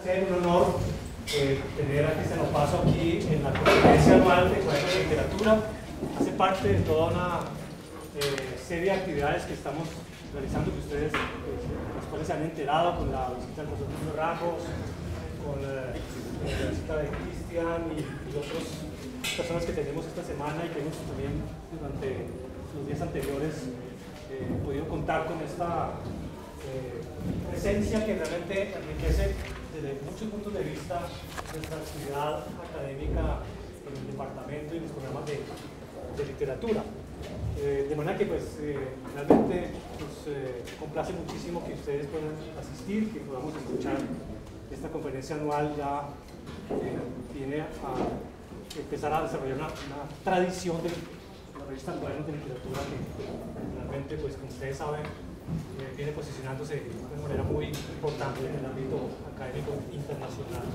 placer, un honor tener a Cristian Opaso aquí en la conferencia anual de Cuadernos de Literatura. Hace parte de toda una serie de actividades que estamos realizando, que ustedes, las cuales se han enterado con la visita del profesor Julio Ramos, con la visita de Cristian y otras personas que tenemos esta semana y que hemos también durante los días anteriores podido contar con esta presencia que realmente enriquece desde muchos puntos de vista nuestra actividad académica en el departamento y los programas de literatura. De manera que pues realmente nos complace muchísimo que ustedes puedan asistir, que podamos escuchar esta conferencia anual. Ya viene a empezar a desarrollar una tradición de la revista Cuadernos de Literatura que realmente, pues como ustedes saben, viene posicionándose de manera muy importante en el ámbito académico internacional.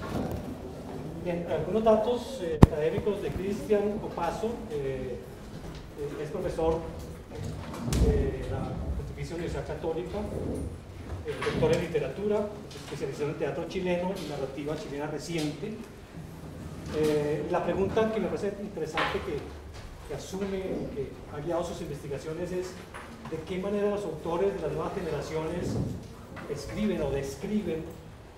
Bien, algunos datos académicos de Cristian Opaso. Es profesor de la Pontificia Universidad Católica, doctor en literatura, especialización en teatro chileno y narrativa chilena reciente. La pregunta que me parece interesante que asume y que ha guiado sus investigaciones es de qué manera los autores de las nuevas generaciones escriben o describen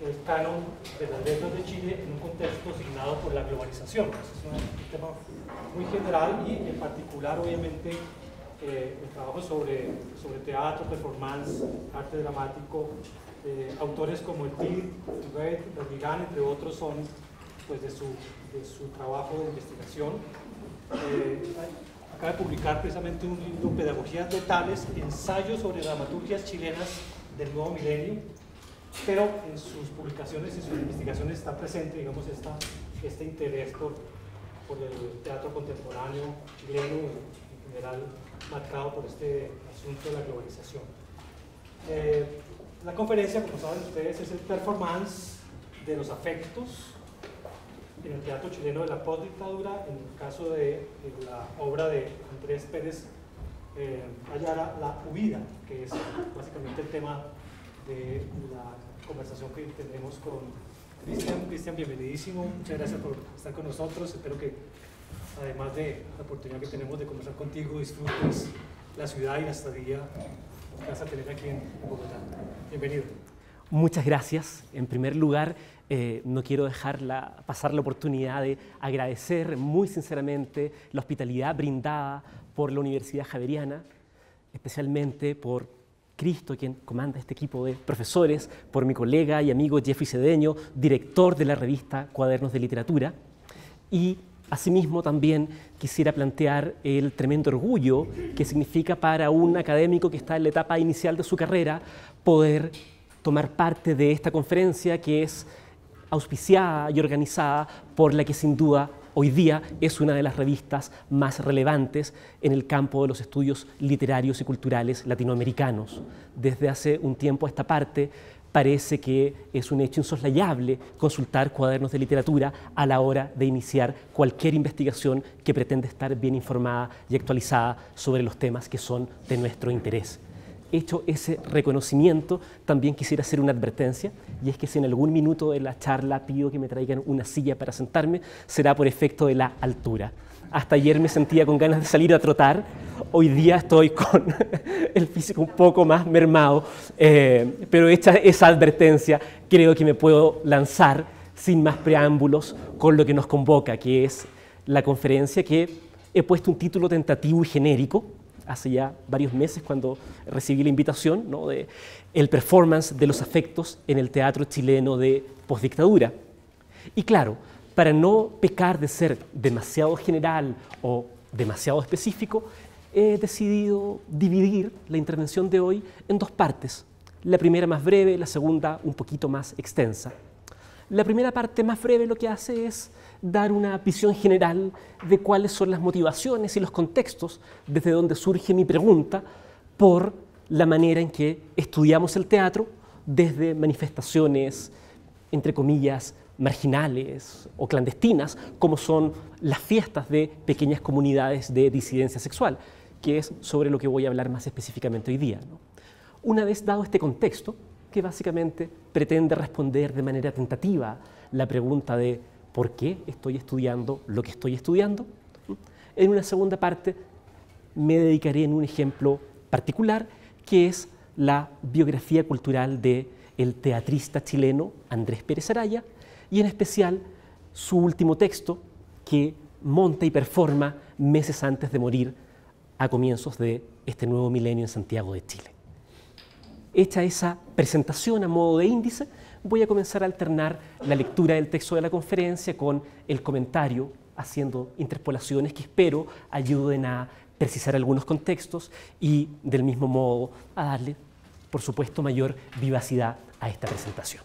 el canon de las letras de Chile en un contexto signado por la globalización. Ese es un tema muy general y en particular, obviamente, el trabajo sobre teatro, performance, arte dramático. Autores como el TIR, Red, Berrigan, entre otros, son pues, de su trabajo de investigación. Acaba de publicar precisamente un libro, Pedagogías letales, ensayos sobre dramaturgias chilenas del nuevo milenio, pero en sus publicaciones y sus investigaciones está presente, digamos, este interés por el teatro contemporáneo chileno, en general marcado por este asunto de la globalización. La conferencia, como saben ustedes, es el performance de los afectos en el teatro chileno de la postdictadura, en el caso de la obra de Andrés Pérez Ayala, La huida, que es básicamente el tema de la conversación que tenemos con Cristian. Cristian, bienvenidísimo, muchas gracias por estar con nosotros. Espero que, además de la oportunidad que tenemos de conversar contigo, disfrutes la ciudad y la estadía que vas a tener aquí en Bogotá. Bienvenido. Muchas gracias. En primer lugar, no quiero dejar pasar la oportunidad de agradecer muy sinceramente la hospitalidad brindada por la Universidad Javeriana, especialmente por Cristo, quien comanda este equipo de profesores, por mi colega y amigo Jeffrey Cedeño, director de la revista Cuadernos de Literatura. Y asimismo también quisiera plantear el tremendo orgullo que significa para un académico que está en la etapa inicial de su carrera poder tomar parte de esta conferencia que es auspiciada y organizada por la que sin duda hoy día es una de las revistas más relevantes en el campo de los estudios literarios y culturales latinoamericanos. Desde hace un tiempo a esta parte parece que es un hecho insoslayable consultar Cuadernos de Literatura a la hora de iniciar cualquier investigación que pretende estar bien informada y actualizada sobre los temas que son de nuestro interés. Hecho ese reconocimiento, también quisiera hacer una advertencia, y es que si en algún minuto de la charla pido que me traigan una silla para sentarme, será por efecto de la altura. Hasta ayer me sentía con ganas de salir a trotar, hoy día estoy con el físico un poco más mermado, pero hecha esa advertencia, creo que me puedo lanzar sin más preámbulos con lo que nos convoca, que es la conferencia que he puesto un título tentativo y genérico, hace ya varios meses cuando recibí la invitación, ¿no?, de el performance de los afectos en el teatro chileno de postdictadura. Y claro, para no pecar de ser demasiado general o demasiado específico, he decidido dividir la intervención de hoy en dos partes. La primera más breve, la segunda un poquito más extensa. La primera parte más breve lo que hace es dar una visión general de cuáles son las motivaciones y los contextos desde donde surge mi pregunta por la manera en que estudiamos el teatro desde manifestaciones, entre comillas, marginales o clandestinas, como son las fiestas de pequeñas comunidades de disidencia sexual, que es sobre lo que voy a hablar más específicamente hoy día, ¿no? Una vez dado este contexto, que básicamente pretende responder de manera tentativa la pregunta de ¿por qué estoy estudiando lo que estoy estudiando? En una segunda parte me dedicaré en un ejemplo particular, que es la biografía cultural del teatrista chileno Andrés Pérez Araya, y en especial su último texto, que monta y performa meses antes de morir a comienzos de este nuevo milenio en Santiago de Chile. Hecha esa presentación a modo de índice, voy a comenzar a alternar la lectura del texto de la conferencia con el comentario, haciendo interpolaciones que espero ayuden a precisar algunos contextos y del mismo modo a darle, por supuesto, mayor vivacidad a esta presentación.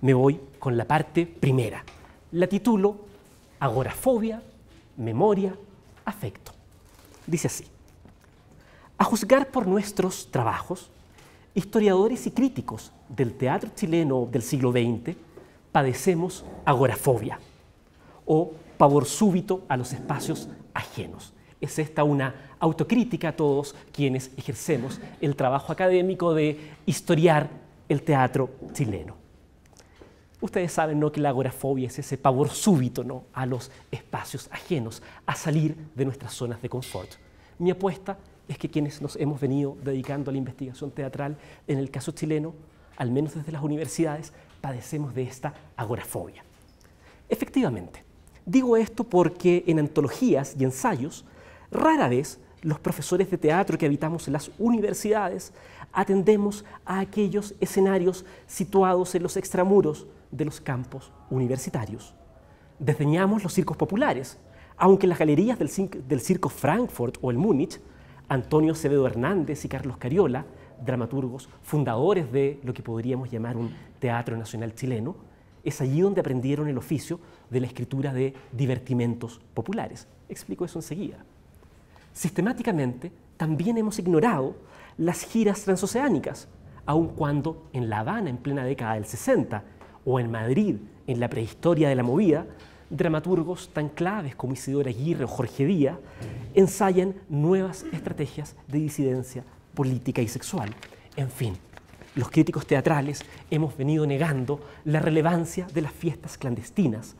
Me voy con la parte primera. La titulo Agorafobia, Memoria, Afecto. Dice así: a juzgar por nuestros trabajos, historiadores y críticos del teatro chileno del siglo XX padecemos agorafobia o pavor súbito a los espacios ajenos. Es esta una autocrítica a todos quienes ejercemos el trabajo académico de historiar el teatro chileno. Ustedes saben, ¿no?, que la agorafobia es ese pavor súbito, ¿no?, a los espacios ajenos, a salir de nuestras zonas de confort. Mi apuesta es que quienes nos hemos venido dedicando a la investigación teatral, en el caso chileno, al menos desde las universidades, padecemos de esta agorafobia. Efectivamente, digo esto porque en antologías y ensayos, rara vez los profesores de teatro que habitamos en las universidades atendemos a aquellos escenarios situados en los extramuros de los campos universitarios. Desdeñamos los circos populares, aunque en las galerías del Circo Frankfurt o el Múnich, Antonio Acevedo Hernández y Carlos Cariola, dramaturgos fundadores de lo que podríamos llamar un teatro nacional chileno, es allí donde aprendieron el oficio de la escritura de divertimentos populares. Explico eso enseguida. Sistemáticamente, también hemos ignorado las giras transoceánicas, aun cuando en La Habana, en plena década del 60, o en Madrid, en la prehistoria de la movida, dramaturgos tan claves como Isidoro Aguirre o Jorge Díaz ensayan nuevas estrategias de disidencia política y sexual. En fin, los críticos teatrales hemos venido negando la relevancia de las fiestas clandestinas,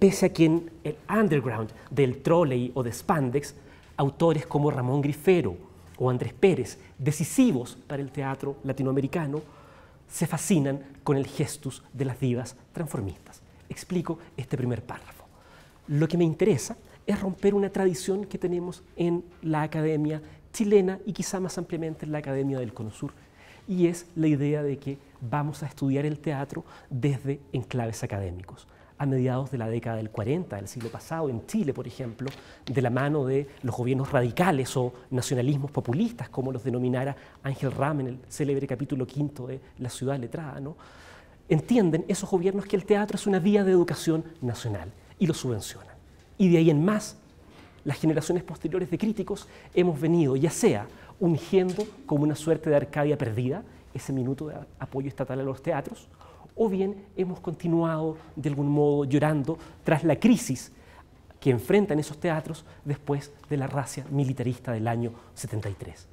pese a que en el underground del trolley o de spandex, autores como Ramón Grifero o Andrés Pérez, decisivos para el teatro latinoamericano, se fascinan con el gestus de las divas transformistas. Explico este primer párrafo. Lo que me interesa es romper una tradición que tenemos en la academia chilena y quizá más ampliamente en la academia del Cono Sur, y es la idea de que vamos a estudiar el teatro desde enclaves académicos. A mediados de la década del 40 del siglo pasado, en Chile, por ejemplo, de la mano de los gobiernos radicales o nacionalismos populistas, como los denominara Ángel Ram en el célebre capítulo 5 de La ciudad letrada, ¿no?, entienden esos gobiernos que el teatro es una vía de educación nacional y lo subvencionan. Y de ahí en más, las generaciones posteriores de críticos hemos venido, ya sea ungiendo como una suerte de Arcadia perdida, ese minuto de apoyo estatal a los teatros, o bien hemos continuado de algún modo llorando tras la crisis que enfrentan esos teatros después de la racia militarista del año 73.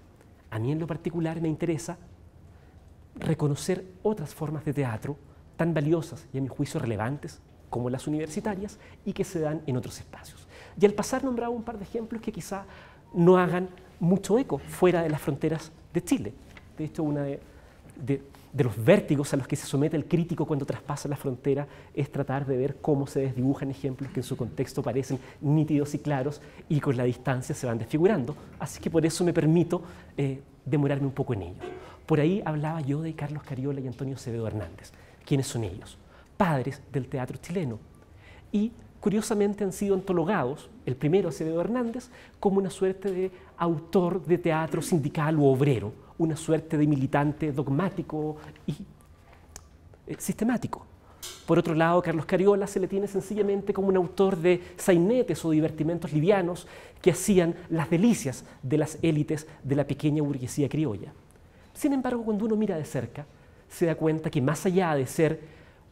A mí en lo particular me interesa reconocer otras formas de teatro tan valiosas y a mi juicio relevantes como las universitarias y que se dan en otros espacios. Y al pasar nombraba un par de ejemplos que quizá no hagan mucho eco fuera de las fronteras de Chile. De hecho, uno de los vértigos a los que se somete el crítico cuando traspasa la frontera es tratar de ver cómo se desdibujan ejemplos que en su contexto parecen nítidos y claros y con la distancia se van desfigurando. Así que por eso me permito demorarme un poco en ello. Por ahí hablaba yo de Carlos Cariola y Antonio Acevedo Hernández. ¿Quiénes son ellos? Padres del teatro chileno. Y curiosamente han sido antologados, el primero Acevedo Hernández, como una suerte de autor de teatro sindical u obrero, una suerte de militante dogmático y sistemático. Por otro lado, Carlos Cariola se le tiene sencillamente como un autor de sainetes o divertimentos livianos que hacían las delicias de las élites de la pequeña burguesía criolla. Sin embargo, cuando uno mira de cerca, se da cuenta que más allá de ser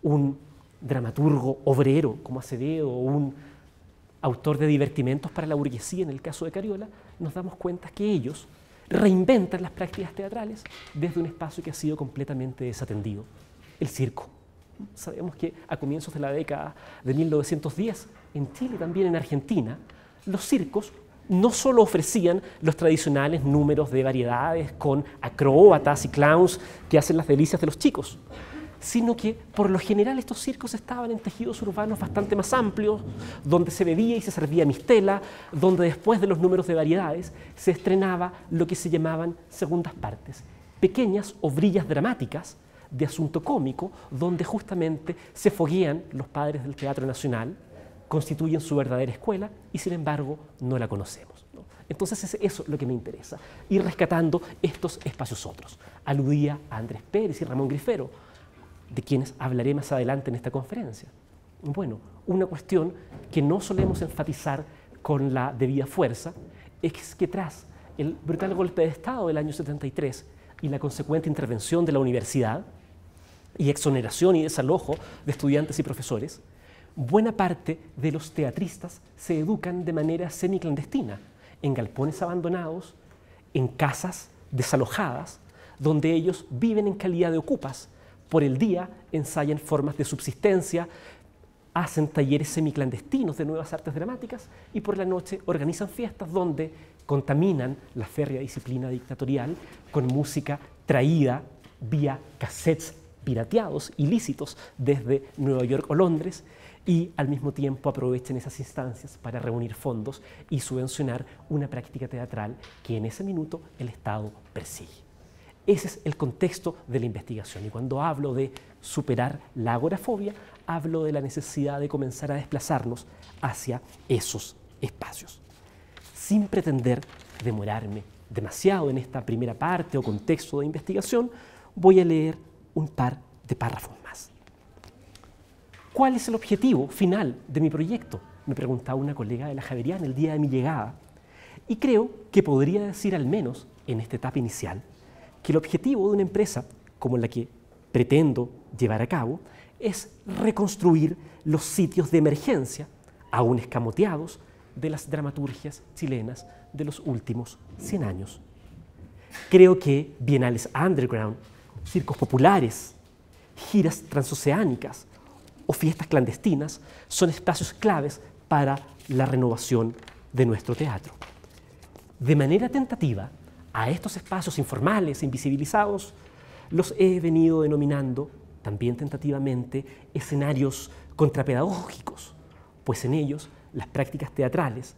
un dramaturgo obrero como Acevedo o un autor de divertimentos para la burguesía en el caso de Cariola, nos damos cuenta que ellos reinventan las prácticas teatrales desde un espacio que ha sido completamente desatendido, el circo. Sabemos que a comienzos de la década de 1910, en Chile, también en Argentina, los circos no solo ofrecían los tradicionales números de variedades con acróbatas y clowns que hacen las delicias de los chicos, sino que por lo general estos circos estaban en tejidos urbanos bastante más amplios, donde se bebía y se servía mistela, donde después de los números de variedades se estrenaba lo que se llamaban segundas partes, pequeñas obrillas dramáticas de asunto cómico, donde justamente se foguean los padres del Teatro Nacional, constituyen su verdadera escuela y sin embargo no la conocemos, ¿no? Entonces es eso lo que me interesa, ir rescatando estos espacios otros. Aludía a Andrés Pérez y Ramón Grifero, de quienes hablaré más adelante en esta conferencia. Bueno, una cuestión que no solemos enfatizar con la debida fuerza es que tras el brutal golpe de Estado del año 73 y la consecuente intervención de la universidad y exoneración y desalojo de estudiantes y profesores, buena parte de los teatristas se educan de manera semiclandestina, en galpones abandonados, en casas desalojadas, donde ellos viven en calidad de ocupas. Por el día ensayan formas de subsistencia, hacen talleres semiclandestinos de nuevas artes dramáticas y por la noche organizan fiestas donde contaminan la férrea disciplina dictatorial con música traída vía cassettes pirateados, ilícitos, desde Nueva York o Londres, y al mismo tiempo aprovechen esas instancias para reunir fondos y subvencionar una práctica teatral que en ese minuto el Estado persigue. Ese es el contexto de la investigación, y cuando hablo de superar la agorafobia, hablo de la necesidad de comenzar a desplazarnos hacia esos espacios. Sin pretender demorarme demasiado en esta primera parte o contexto de investigación, voy a leer un par de párrafos más. ¿Cuál es el objetivo final de mi proyecto?, me preguntaba una colega de la Javeriana el día de mi llegada. Y creo que podría decir, al menos en esta etapa inicial, que el objetivo de una empresa como la que pretendo llevar a cabo es reconstruir los sitios de emergencia, aún escamoteados, de las dramaturgias chilenas de los últimos 100 años. Creo que bienales underground, circos populares, giras transoceánicas o fiestas clandestinas son espacios claves para la renovación de nuestro teatro. De manera tentativa, a estos espacios informales e invisibilizados los he venido denominando, también tentativamente, escenarios contrapedagógicos, pues en ellos las prácticas teatrales,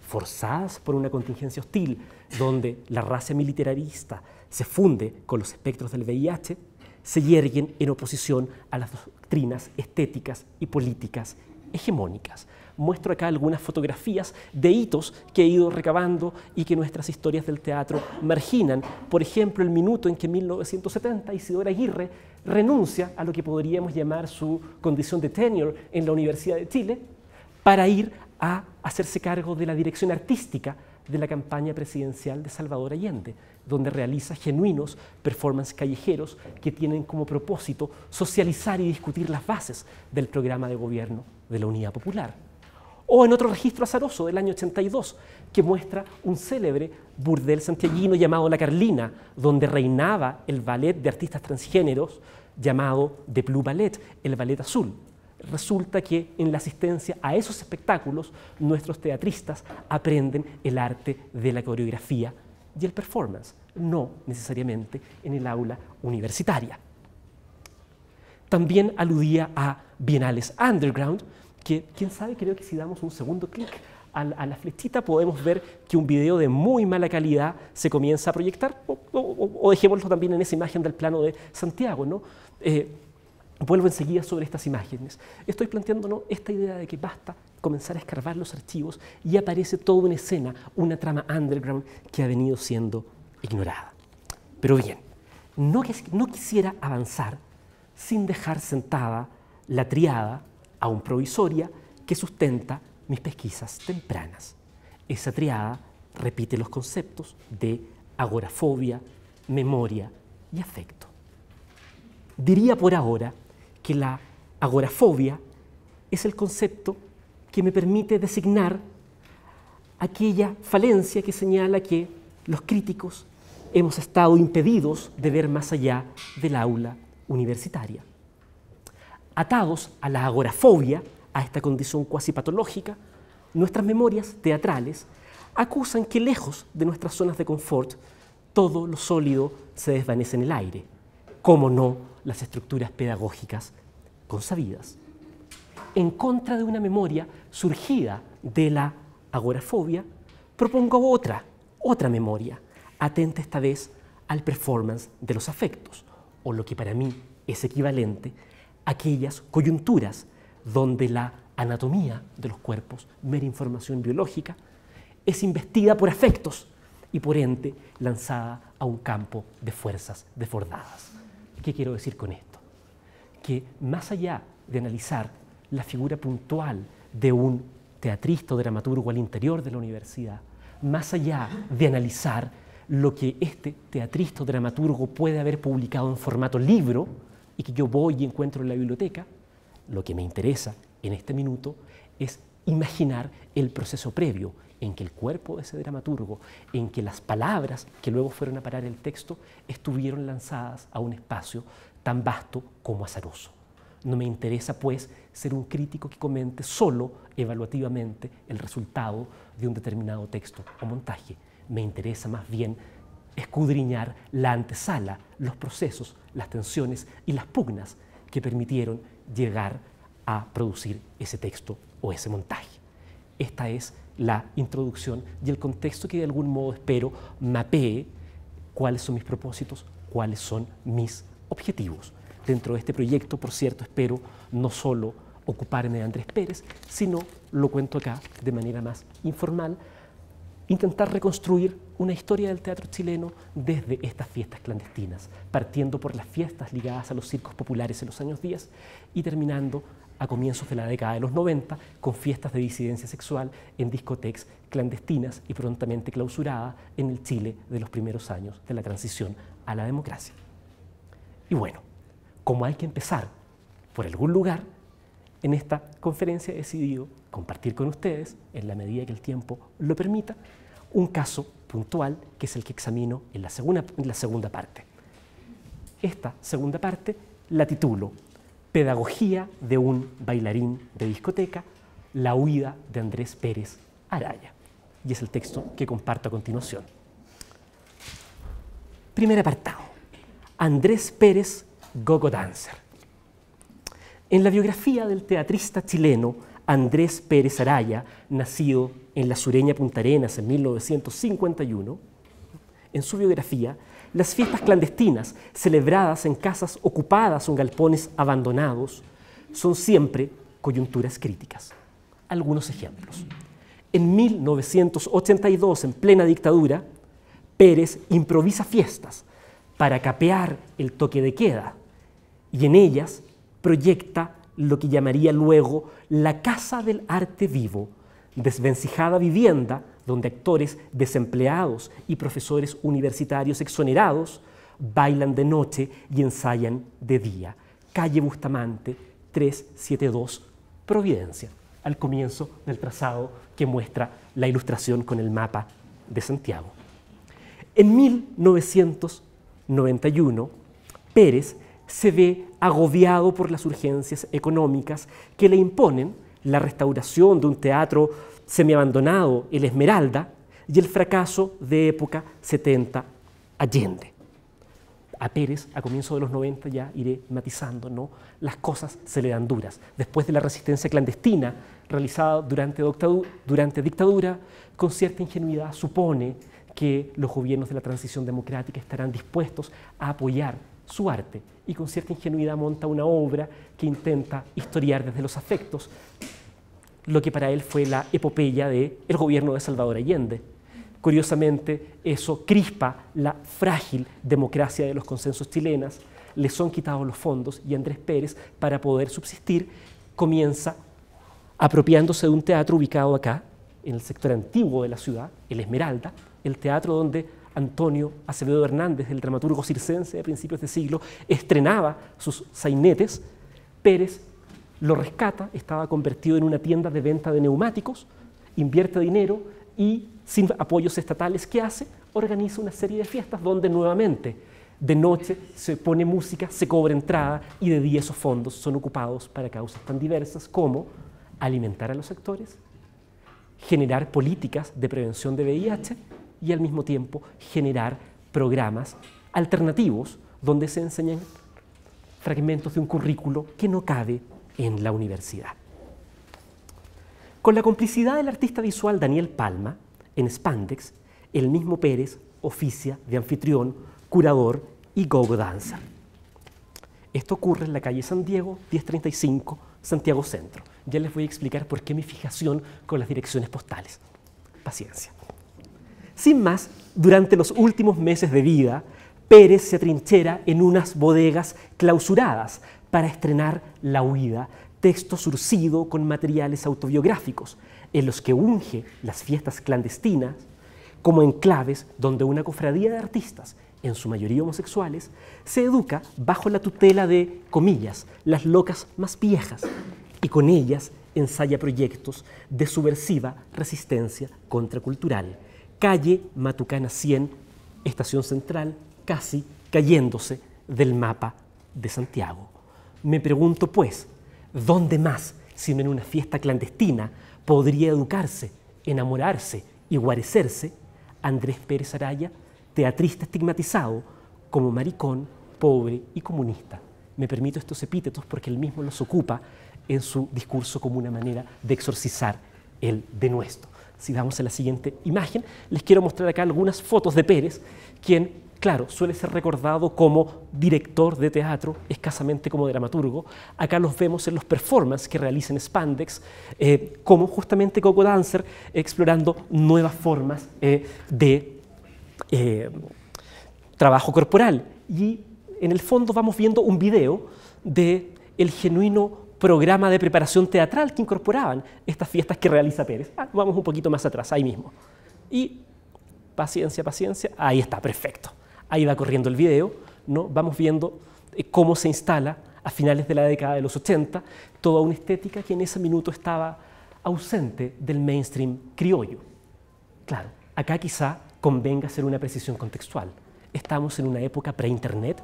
forzadas por una contingencia hostil, donde la raza militarista se funde con los espectros del VIH, se yerguen en oposición a las doctrinas estéticas y políticas hegemónicas. Muestro acá algunas fotografías de hitos que he ido recabando y que nuestras historias del teatro marginan. Por ejemplo, el minuto en que en 1970 Isidora Aguirre renuncia a lo que podríamos llamar su condición de tenure en la Universidad de Chile para ir a hacerse cargo de la dirección artística de la campaña presidencial de Salvador Allende, donde realiza genuinos performances callejeros que tienen como propósito socializar y discutir las bases del programa de gobierno de la Unidad Popular. O en otro registro azaroso del año 82, que muestra un célebre burdel santiaguino llamado La Carlina, donde reinaba el ballet de artistas transgéneros llamado The Blue Ballet, el ballet azul. Resulta que en la asistencia a esos espectáculos nuestros teatristas aprenden el arte de la coreografía y el performance, no necesariamente en el aula universitaria. También aludía a bienales underground, que, quién sabe, creo que si damos un segundo clic a la flechita podemos ver que un video de muy mala calidad se comienza a proyectar, o dejémoslo también en esa imagen del plano de Santiago, ¿no? Vuelvo enseguida sobre estas imágenes. Estoy planteándonos esta idea de que basta comenzar a escarbar los archivos y aparece toda una escena, una trama underground que ha venido siendo ignorada. Pero bien, no quisiera avanzar sin dejar sentada la triada aún provisoria que sustenta mis pesquisas tempranas. Esa triada repite los conceptos de agorafobia, memoria y afecto. Diría por ahora que la agorafobia es el concepto que me permite designar aquella falencia que señala que los críticos hemos estado impedidos de ver más allá del aula universitaria. Atados a la agorafobia, a esta condición cuasi patológica, nuestras memorias teatrales acusan que lejos de nuestras zonas de confort, todo lo sólido se desvanece en el aire, como no las estructuras pedagógicas consabidas. En contra de una memoria surgida de la agorafobia, propongo otra memoria, atenta esta vez al performance de los afectos, o lo que para mí es equivalente, aquellas coyunturas donde la anatomía de los cuerpos, mera información biológica, es investida por afectos y por ende lanzada a un campo de fuerzas desbordadas. ¿Qué quiero decir con esto? Que más allá de analizar la figura puntual de un teatrista o dramaturgo al interior de la universidad, más allá de analizar lo que este teatrista o dramaturgo puede haber publicado en formato libro y que yo voy y encuentro en la biblioteca, lo que me interesa en este minuto es imaginar el proceso previo en que el cuerpo de ese dramaturgo, en que las palabras que luego fueron a parar el texto estuvieron lanzadas a un espacio tan vasto como azaroso. No me interesa, pues, ser un crítico que comente solo evaluativamente el resultado de un determinado texto o montaje. Me interesa más bien escudriñar la antesala, los procesos, las tensiones y las pugnas que permitieron llegar a producir ese texto o ese montaje. Esta es la introducción y el contexto que de algún modo espero mapee cuáles son mis propósitos, cuáles son mis objetivos. Dentro de este proyecto, por cierto, espero no solo ocuparme de Andrés Pérez, sino, lo cuento acá de manera más informal, intentar reconstruir una historia del teatro chileno desde estas fiestas clandestinas, partiendo por las fiestas ligadas a los circos populares en los años 10 y terminando a comienzos de la década de los 90 con fiestas de disidencia sexual en discotecas clandestinas y prontamente clausuradas en el Chile de los primeros años de la transición a la democracia. Y bueno, como hay que empezar por algún lugar, en esta conferencia he decidido compartir con ustedes, en la medida que el tiempo lo permita, un caso puntual que es el que examino en la segunda parte. Esta segunda parte la titulo Pedagogía de un bailarín de discoteca, la huida de Andrés Pérez Araya. Y es el texto que comparto a continuación. Primer apartado. Andrés Pérez, Go-Go Dancer. En la biografía del teatrista chileno Andrés Pérez Araya, nacido en la sureña Punta Arenas en 1951, en su biografía, las fiestas clandestinas celebradas en casas ocupadas o en galpones abandonados son siempre coyunturas críticas. Algunos ejemplos. En 1982, en plena dictadura, Pérez improvisa fiestas para capear el toque de queda y en ellas proyecta lo que llamaría luego la Casa del Arte Vivo, desvencijada vivienda donde actores desempleados y profesores universitarios exonerados bailan de noche y ensayan de día. Calle Bustamante, 372, Providencia, al comienzo del trazado que muestra la ilustración con el mapa de Santiago. En 1991, Pérez se ve agobiado por las urgencias económicas que le imponen la restauración de un teatro semiabandonado, el Esmeralda, y el fracaso de época 70 Allende. A Pérez, a comienzos de los 90, ya iré matizando, ¿no? Las cosas se le dan duras. Después de la resistencia clandestina realizada durante dictadura, con cierta ingenuidad supone que los gobiernos de la transición democrática estarán dispuestos a apoyar su arte y con cierta ingenuidad monta una obra que intenta historiar desde los afectos lo que para él fue la epopeya del gobierno de Salvador Allende. Curiosamente, eso crispa la frágil democracia de los consensos chilenas, le son quitados los fondos y Andrés Pérez, para poder subsistir, comienza apropiándose de un teatro ubicado acá, en el sector antiguo de la ciudad, el Esmeralda, el teatro donde Antonio Acevedo Hernández, el dramaturgo circense de principios de siglo, estrenaba sus sainetes. Pérez lo rescata, estaba convertido en una tienda de venta de neumáticos, invierte dinero y sin apoyos estatales, ¿qué hace? Organiza una serie de fiestas donde nuevamente de noche se pone música, se cobra entrada y de día esos fondos son ocupados para causas tan diversas como alimentar a los sectores, generar políticas de prevención de VIH y al mismo tiempo generar programas alternativos donde se enseñan fragmentos de un currículo que no cabe en la universidad. Con la complicidad del artista visual Daniel Palma, en Spandex, el mismo Pérez oficia de anfitrión, curador y go-go dancer. Esto ocurre en la calle San Diego, 1035, Santiago Centro. Ya les voy a explicar por qué mi fijación con las direcciones postales. Paciencia. Sin más, durante los últimos meses de vida, Pérez se atrinchera en unas bodegas clausuradas para estrenar La Huida, texto surcido con materiales autobiográficos, en los que unge las fiestas clandestinas como enclaves donde una cofradía de artistas, en su mayoría homosexuales, se educa bajo la tutela de, comillas, las locas más viejas, y con ellas ensaya proyectos de subversiva resistencia contracultural. Calle Matucana 100, Estación Central, casi cayéndose del mapa de Santiago. Me pregunto, pues, ¿dónde más, sino en una fiesta clandestina, podría educarse, enamorarse y guarecerse Andrés Pérez Araya, teatrista estigmatizado como maricón, pobre y comunista? Me permito estos epítetos porque él mismo los ocupa en su discurso como una manera de exorcizar el denuesto. Si vamos a la siguiente imagen, les quiero mostrar acá algunas fotos de Pérez, quien, claro, suele ser recordado como director de teatro, escasamente como dramaturgo. Acá los vemos en los performances que realiza en Spandex, como justamente Coco Dancer, explorando nuevas formas de trabajo corporal. Y en el fondo vamos viendo un video del genuino programa de preparación teatral que incorporaban estas fiestas que realiza Pérez. Vamos un poquito más atrás, ahí mismo. Y paciencia, paciencia, ahí está, perfecto. Ahí va corriendo el video, ¿no? Vamos viendo cómo se instala a finales de la década de los 80 toda una estética que en ese minuto estaba ausente del mainstream criollo. Claro, acá quizá convenga hacer una precisión contextual. Estamos en una época pre-internet,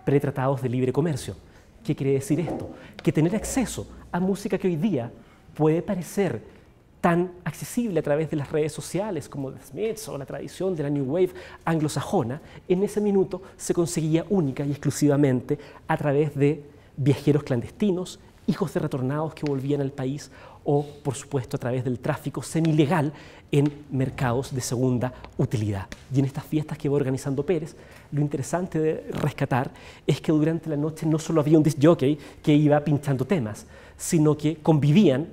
pre-tratados de libre comercio. ¿Qué quiere decir esto? Que tener acceso a música que hoy día puede parecer tan accesible a través de las redes sociales como The Smiths o la tradición de la New Wave anglosajona, en ese minuto se conseguía única y exclusivamente a través de viajeros clandestinos, hijos de retornados que volvían al país o, por supuesto, a través del tráfico semilegal en mercados de segunda utilidad. Y en estas fiestas que va organizando Pérez, lo interesante de rescatar es que durante la noche no solo había un disc jockey que iba pinchando temas, sino que convivían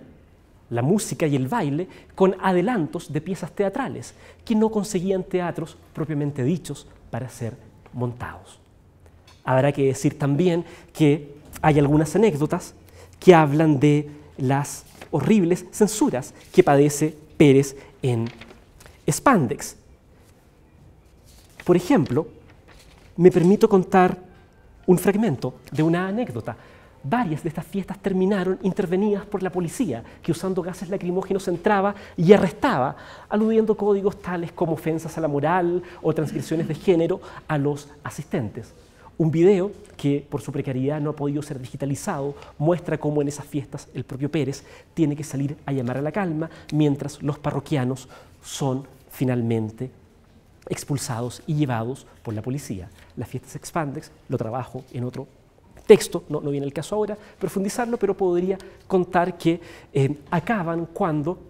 la música y el baile con adelantos de piezas teatrales que no conseguían teatros propiamente dichos para ser montados. Habrá que decir también que hay algunas anécdotas que hablan de las horribles censuras que padece Pérez en Spandex. Por ejemplo, me permito contar un fragmento de una anécdota. Varias de estas fiestas terminaron intervenidas por la policía, que usando gases lacrimógenos entraba y arrestaba, aludiendo códigos tales como ofensas a la moral o transgresiones de género a los asistentes. Un video que por su precariedad no ha podido ser digitalizado muestra cómo en esas fiestas el propio Pérez tiene que salir a llamar a la calma mientras los parroquianos son finalmente expulsados y llevados por la policía. Las fiestas Spandex lo trabajo en otro texto, no viene el caso ahora profundizarlo, pero podría contar que acaban cuando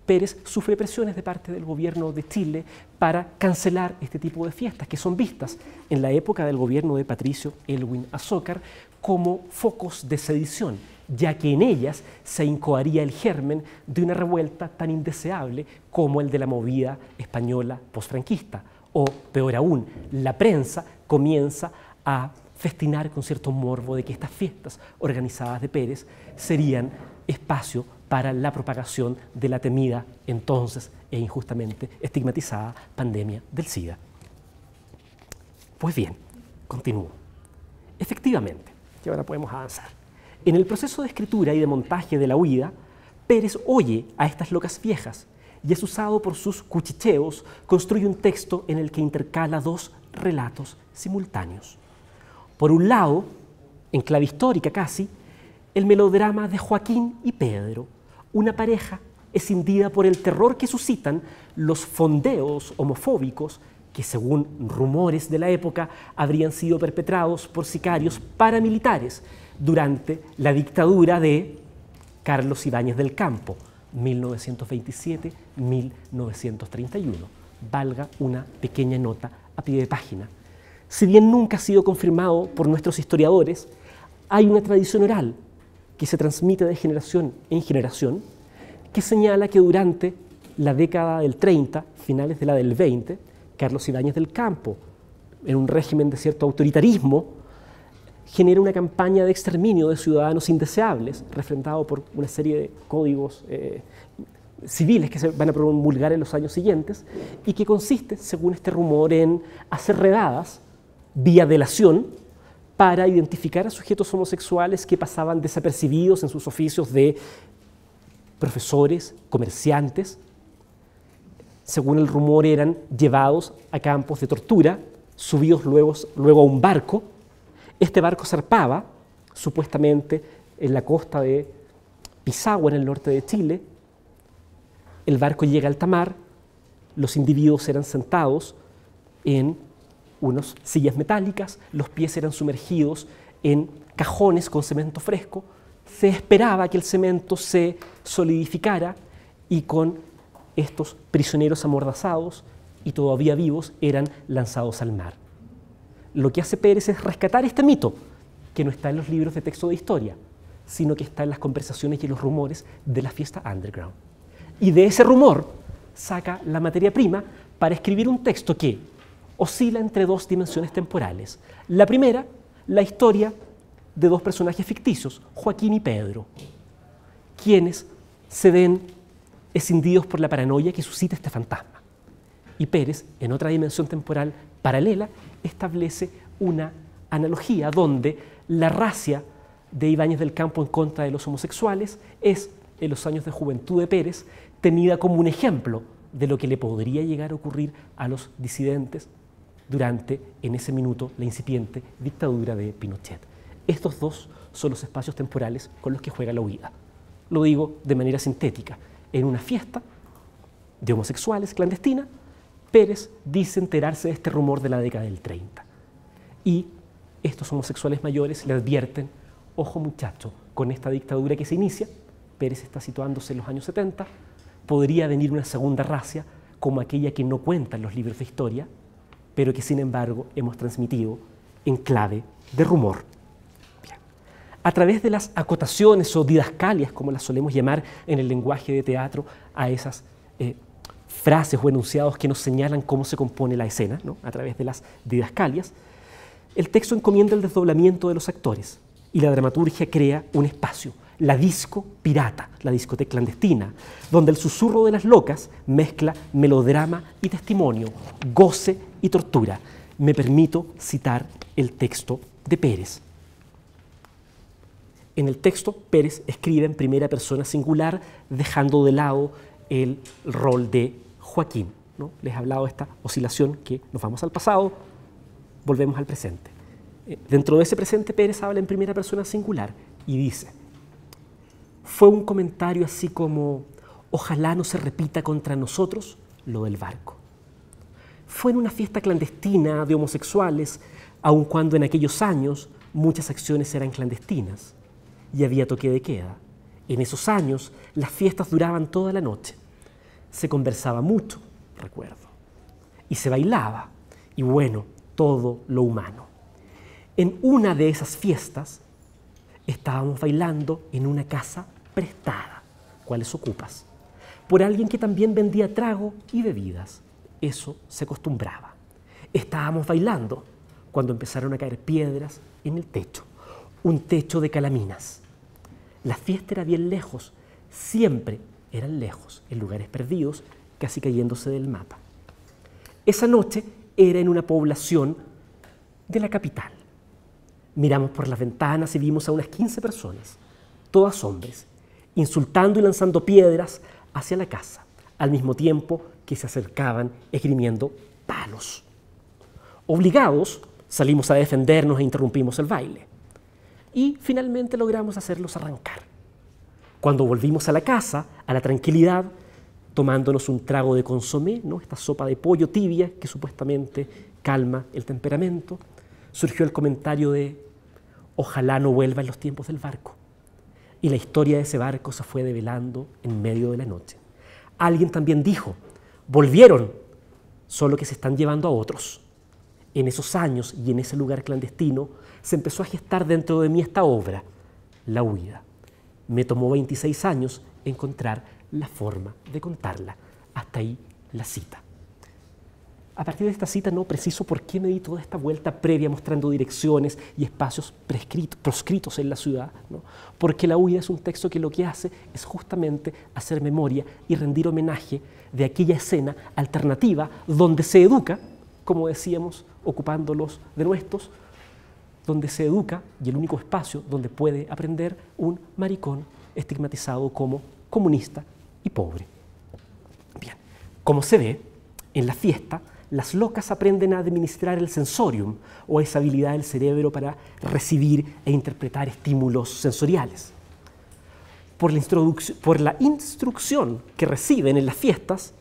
Pérez sufre presiones de parte del gobierno de Chile para cancelar este tipo de fiestas, que son vistas en la época del gobierno de Patricio Elwin Azócar como focos de sedición, ya que en ellas se incoaría el germen de una revuelta tan indeseable como el de la movida española posfranquista. O, peor aún, la prensa comienza a festinar con cierto morbo de que estas fiestas organizadas de Pérez serían espacio para la propagación de la temida entonces e injustamente estigmatizada pandemia del SIDA. Pues bien, continúo. Efectivamente, y ahora podemos avanzar. En el proceso de escritura y de montaje de La Huida, Pérez oye a estas locas viejas y es usado por sus cuchicheos, construye un texto en el que intercala dos relatos simultáneos. Por un lado, en clave histórica casi, el melodrama de Joaquín y Pedro, una pareja escindida por el terror que suscitan los fondeos homofóbicos que, según rumores de la época, habrían sido perpetrados por sicarios paramilitares durante la dictadura de Carlos Ibáñez del Campo, 1927-1931. Valga una pequeña nota a pie de página. Si bien nunca ha sido confirmado por nuestros historiadores, hay una tradición oral que se transmite de generación en generación que señala que durante la década del 30, finales de la del 20, Carlos Ibáñez del Campo, en un régimen de cierto autoritarismo, genera una campaña de exterminio de ciudadanos indeseables, refrendado por una serie de códigos civiles que se van a promulgar en los años siguientes, y que consiste, según este rumor, en hacer redadas vía delación para identificar a sujetos homosexuales que pasaban desapercibidos en sus oficios de profesores, comerciantes. Según el rumor, eran llevados a campos de tortura, subidos luego a un barco. Este barco zarpaba, supuestamente, en la costa de Pisagua, en el norte de Chile. El barco llega a alta mar, los individuos eran sentados en unas sillas metálicas, los pies eran sumergidos en cajones con cemento fresco, se esperaba que el cemento se solidificara y con estos prisioneros amordazados y todavía vivos eran lanzados al mar. Lo que hace Pérez es rescatar este mito, que no está en los libros de texto de historia, sino que está en las conversaciones y en los rumores de la fiesta underground. Y de ese rumor saca la materia prima para escribir un texto que oscila entre dos dimensiones temporales. La primera, la historia de dos personajes ficticios, Joaquín y Pedro, quienes se ven escindidos por la paranoia que suscita este fantasma. Y Pérez, en otra dimensión temporal paralela, establece una analogía donde la racia de Ibáñez del Campo en contra de los homosexuales es, en los años de juventud de Pérez, tenida como un ejemplo de lo que le podría llegar a ocurrir a los disidentes durante, en ese minuto, la incipiente dictadura de Pinochet. Estos dos son los espacios temporales con los que juega la huida. Lo digo de manera sintética. En una fiesta de homosexuales clandestina, Pérez dice enterarse de este rumor de la década del 30. Y estos homosexuales mayores le advierten, ojo muchacho, con esta dictadura que se inicia, Pérez está situándose en los años 70, podría venir una segunda racia como aquella que no cuenta en los libros de historia, pero que sin embargo hemos transmitido en clave de rumor. Bien. A través de las acotaciones o didascalias, como las solemos llamar en el lenguaje de teatro, a esas frases o enunciados que nos señalan cómo se compone la escena, ¿no? A través de las didascalias, el texto encomienda el desdoblamiento de los actores y la dramaturgia crea un espacio, la disco pirata, la discoteca clandestina, donde el susurro de las locas mezcla melodrama y testimonio, goce y tortura. Me permito citar el texto de Pérez. En el texto, Pérez escribe en primera persona singular, dejando de lado el rol de Joaquín, ¿no? Les he hablado de esta oscilación que nos vamos al pasado, volvemos al presente. Dentro de ese presente, Pérez habla en primera persona singular y dice: fue un comentario así como, ojalá no se repita contra nosotros lo del barco. Fue en una fiesta clandestina de homosexuales, aun cuando en aquellos años muchas acciones eran clandestinas y había toque de queda. En esos años las fiestas duraban toda la noche. Se conversaba mucho, recuerdo, y se bailaba, y bueno, todo lo humano. En una de esas fiestas estábamos bailando en una casa prestada, ¿cuáles ocupas?, por alguien que también vendía trago y bebidas. Eso se acostumbraba. Estábamos bailando cuando empezaron a caer piedras en el techo, un techo de calaminas. La fiesta era bien lejos, siempre eran lejos, en lugares perdidos, casi cayéndose del mapa. Esa noche era en una población de la capital. Miramos por las ventanas y vimos a unas 15 personas, todas hombres, insultando y lanzando piedras hacia la casa, al mismo tiempo que se acercaban esgrimiendo palos. Obligados, salimos a defendernos e interrumpimos el baile. Y finalmente logramos hacerlos arrancar. Cuando volvimos a la casa, a la tranquilidad, tomándonos un trago de consomé, ¿no?, esta sopa de pollo tibia que supuestamente calma el temperamento, surgió el comentario de ojalá no vuelva en los tiempos del barco. Y la historia de ese barco se fue develando en medio de la noche. Alguien también dijo, volvieron, solo que se están llevando a otros. En esos años y en ese lugar clandestino se empezó a gestar dentro de mí esta obra, La huida. Me tomó 26 años encontrar la forma de contarla. Hasta ahí la cita. A partir de esta cita no preciso por qué me di toda esta vuelta previa mostrando direcciones y espacios proscritos en la ciudad, ¿no? Porque La huida es un texto que lo que hace es justamente hacer memoria y rendir homenaje de aquella escena alternativa donde se educa, como decíamos, ocupando los denuestos, donde se educa y el único espacio donde puede aprender un maricón estigmatizado como comunista y pobre. Bien, como se ve, en la fiesta las locas aprenden a administrar el sensorium o esa habilidad del cerebro para recibir e interpretar estímulos sensoriales. Por la instrucción que reciben en las fiestas,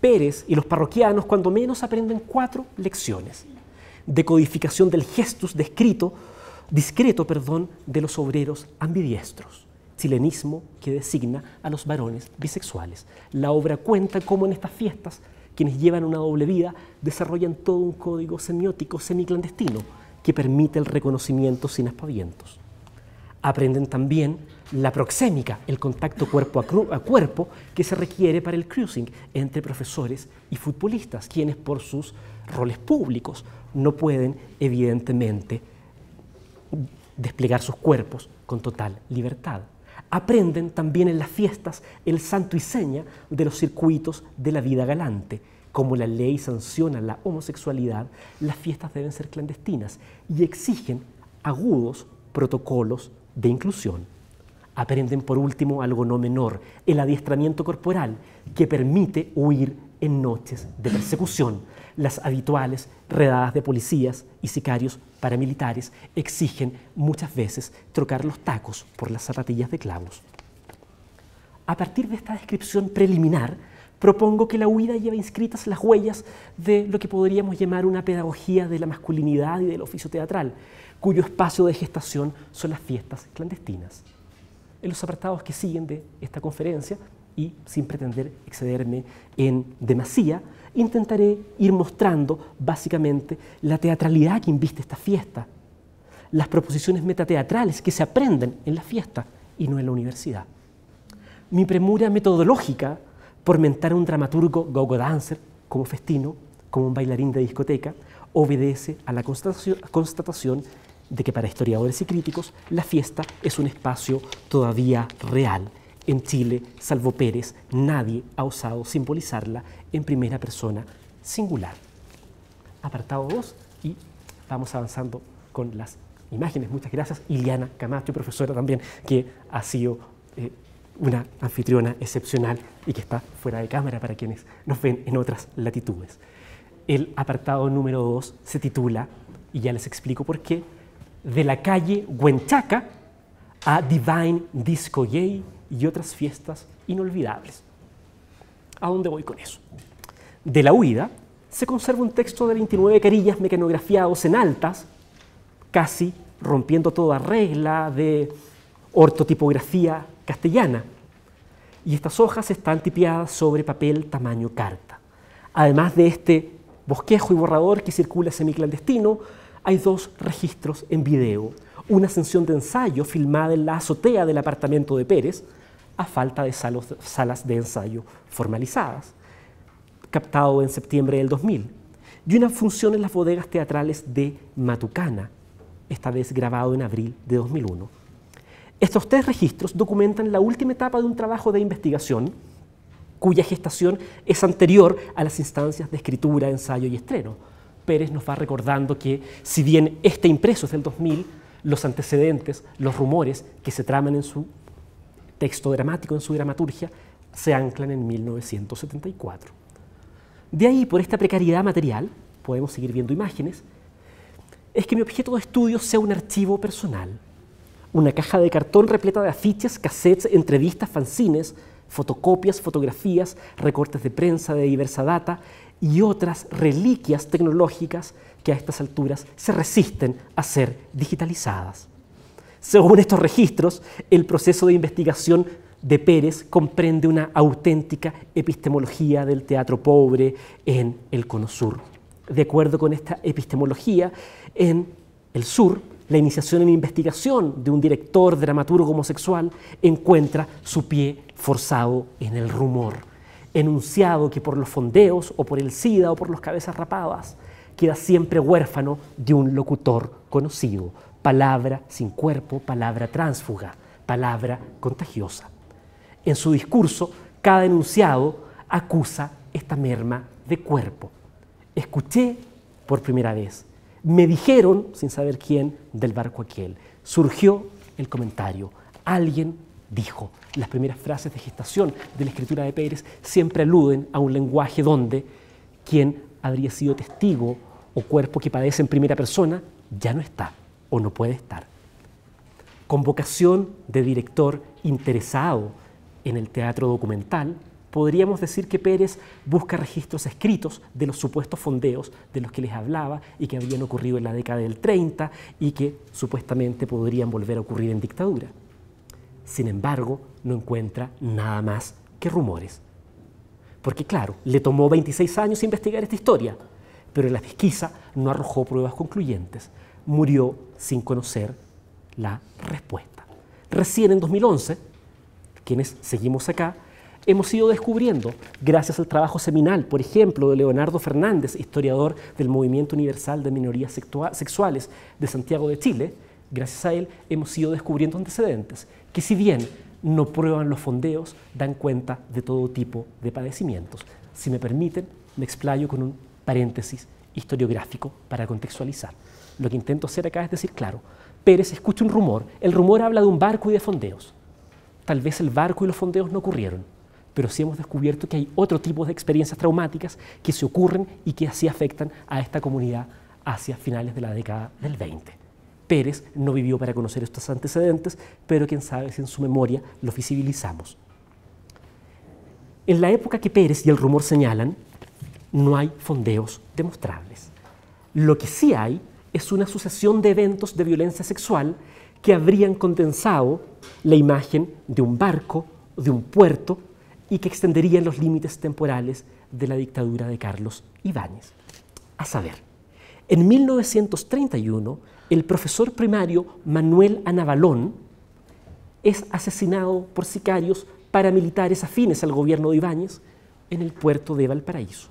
Pérez y los parroquianos cuando menos aprenden 4 lecciones. Decodificación del gestus discreto de los obreros ambidiestros. Chilenismo que designa a los varones bisexuales. La obra cuenta cómo en estas fiestas quienes llevan una doble vida desarrollan todo un código semiótico semiclandestino que permite el reconocimiento sin aspavientos. Aprenden también la proxémica, el contacto cuerpo a cuerpo que se requiere para el cruising entre profesores y futbolistas, quienes por sus roles públicos no pueden evidentemente desplegar sus cuerpos con total libertad. Aprenden también en las fiestas el santo y seña de los circuitos de la vida galante. Como la ley sanciona la homosexualidad, las fiestas deben ser clandestinas y exigen agudos protocolos de inclusión. Aprenden por último algo no menor, el adiestramiento corporal que permite huir en noches de persecución. Las habituales redadas de policías y sicarios paramilitares exigen muchas veces trocar los tacos por las zapatillas de clavos. A partir de esta descripción preliminar, propongo que La huida lleve inscritas las huellas de lo que podríamos llamar una pedagogía de la masculinidad y del oficio teatral, cuyo espacio de gestación son las fiestas clandestinas. En los apartados que siguen de esta conferencia, y sin pretender excederme en demasía, intentaré ir mostrando básicamente la teatralidad que inviste esta fiesta, las proposiciones metateatrales que se aprenden en la fiesta y no en la universidad. Mi premura metodológica por mentar a un dramaturgo go-go dancer como festino, como un bailarín de discoteca, obedece a la constatación de que para historiadores y críticos la fiesta es un espacio todavía real. En Chile, salvo Pérez, nadie ha osado simbolizarla en primera persona singular. Apartado 2 y vamos avanzando con las imágenes. Muchas gracias. Iliana Camacho, profesora también, que ha sido una anfitriona excepcional y que está fuera de cámara para quienes nos ven en otras latitudes. El apartado número 2 se titula, y ya les explico por qué, De la calle Huenchaca a Divine Disco Gay y otras fiestas inolvidables. ¿A dónde voy con eso? De La huida se conserva un texto de 29 carillas mecanografiados en altas, casi rompiendo toda regla de ortotipografía castellana. Y estas hojas están tipiadas sobre papel tamaño carta. Además de este bosquejo y borrador que circula semiclandestino, hay 2 registros en video. Una sesión de ensayo filmada en la azotea del apartamento de Pérez, a falta de salas de ensayo formalizadas, captado en septiembre del 2000, y una función en las bodegas teatrales de Matucana, esta vez grabado en abril de 2001. Estos 3 registros documentan la última etapa de un trabajo de investigación cuya gestación es anterior a las instancias de escritura, ensayo y estreno. Pérez nos va recordando que, si bien este impreso es del 2000, los antecedentes, los rumores que se traman en su texto dramático, en su dramaturgia, se anclan en 1974. De ahí, por esta precariedad material, podemos seguir viendo imágenes, es que mi objeto de estudio sea un archivo personal, una caja de cartón repleta de afiches, cassettes, entrevistas, fanzines, fotocopias, fotografías, recortes de prensa de diversa data y otras reliquias tecnológicas que a estas alturas se resisten a ser digitalizadas. Según estos registros, el proceso de investigación de Pérez comprende una auténtica epistemología del teatro pobre en el Cono Sur. De acuerdo con esta epistemología, en el sur, la iniciación en investigación de un director dramaturgo homosexual encuentra su pie forzado en el rumor, enunciado que por los fondeos o por el SIDA o por los cabezas rapadas queda siempre huérfano de un locutor conocido, palabra sin cuerpo, palabra tránsfuga, palabra contagiosa. En su discurso, cada enunciado acusa esta merma de cuerpo. Escuché por primera vez, me dijeron, sin saber quién, del barco aquel. Surgió el comentario, alguien dijo. Las primeras frases de gestación de la escritura de Pérez siempre aluden a un lenguaje donde quien habría sido testigo o cuerpo que padece en primera persona ya no está o no puede estar. Con vocación de director interesado en el teatro documental, podríamos decir que Pérez busca registros escritos de los supuestos fondeos de los que les hablaba y que habían ocurrido en la década del 30 y que supuestamente podrían volver a ocurrir en dictadura. Sin embargo, no encuentra nada más que rumores. Porque claro, le tomó 26 años investigar esta historia, pero la pesquisa no arrojó pruebas concluyentes. Murió sin conocer la respuesta. Recién en 2011, quienes seguimos acá, hemos ido descubriendo, gracias al trabajo seminal, por ejemplo, de Leonardo Fernández, historiador del Movimiento Universal de Minorías Sexuales de Santiago de Chile, gracias a él hemos ido descubriendo antecedentes que, si bien no prueban los fondeos, dan cuenta de todo tipo de padecimientos. Si me permiten, me explayo con un paréntesis historiográfico para contextualizar. Lo que intento hacer acá es decir, claro, Pérez escucha un rumor, el rumor habla de un barco y de fondeos. Tal vez el barco y los fondeos no ocurrieron, pero sí hemos descubierto que hay otro tipo de experiencias traumáticas que se ocurren y que así afectan a esta comunidad hacia finales de la década del 20. Pérez no vivió para conocer estos antecedentes, pero quién sabe si en su memoria los visibilizamos. En la época que Pérez y el rumor señalan, no hay fondeos demostrables. Lo que sí hay es una sucesión de eventos de violencia sexual que habrían condensado la imagen de un barco, de un puerto, y que extenderían los límites temporales de la dictadura de Carlos Ibáñez. A saber, en 1931, el profesor primario Manuel Anabalón es asesinado por sicarios paramilitares afines al gobierno de Ibáñez en el puerto de Valparaíso.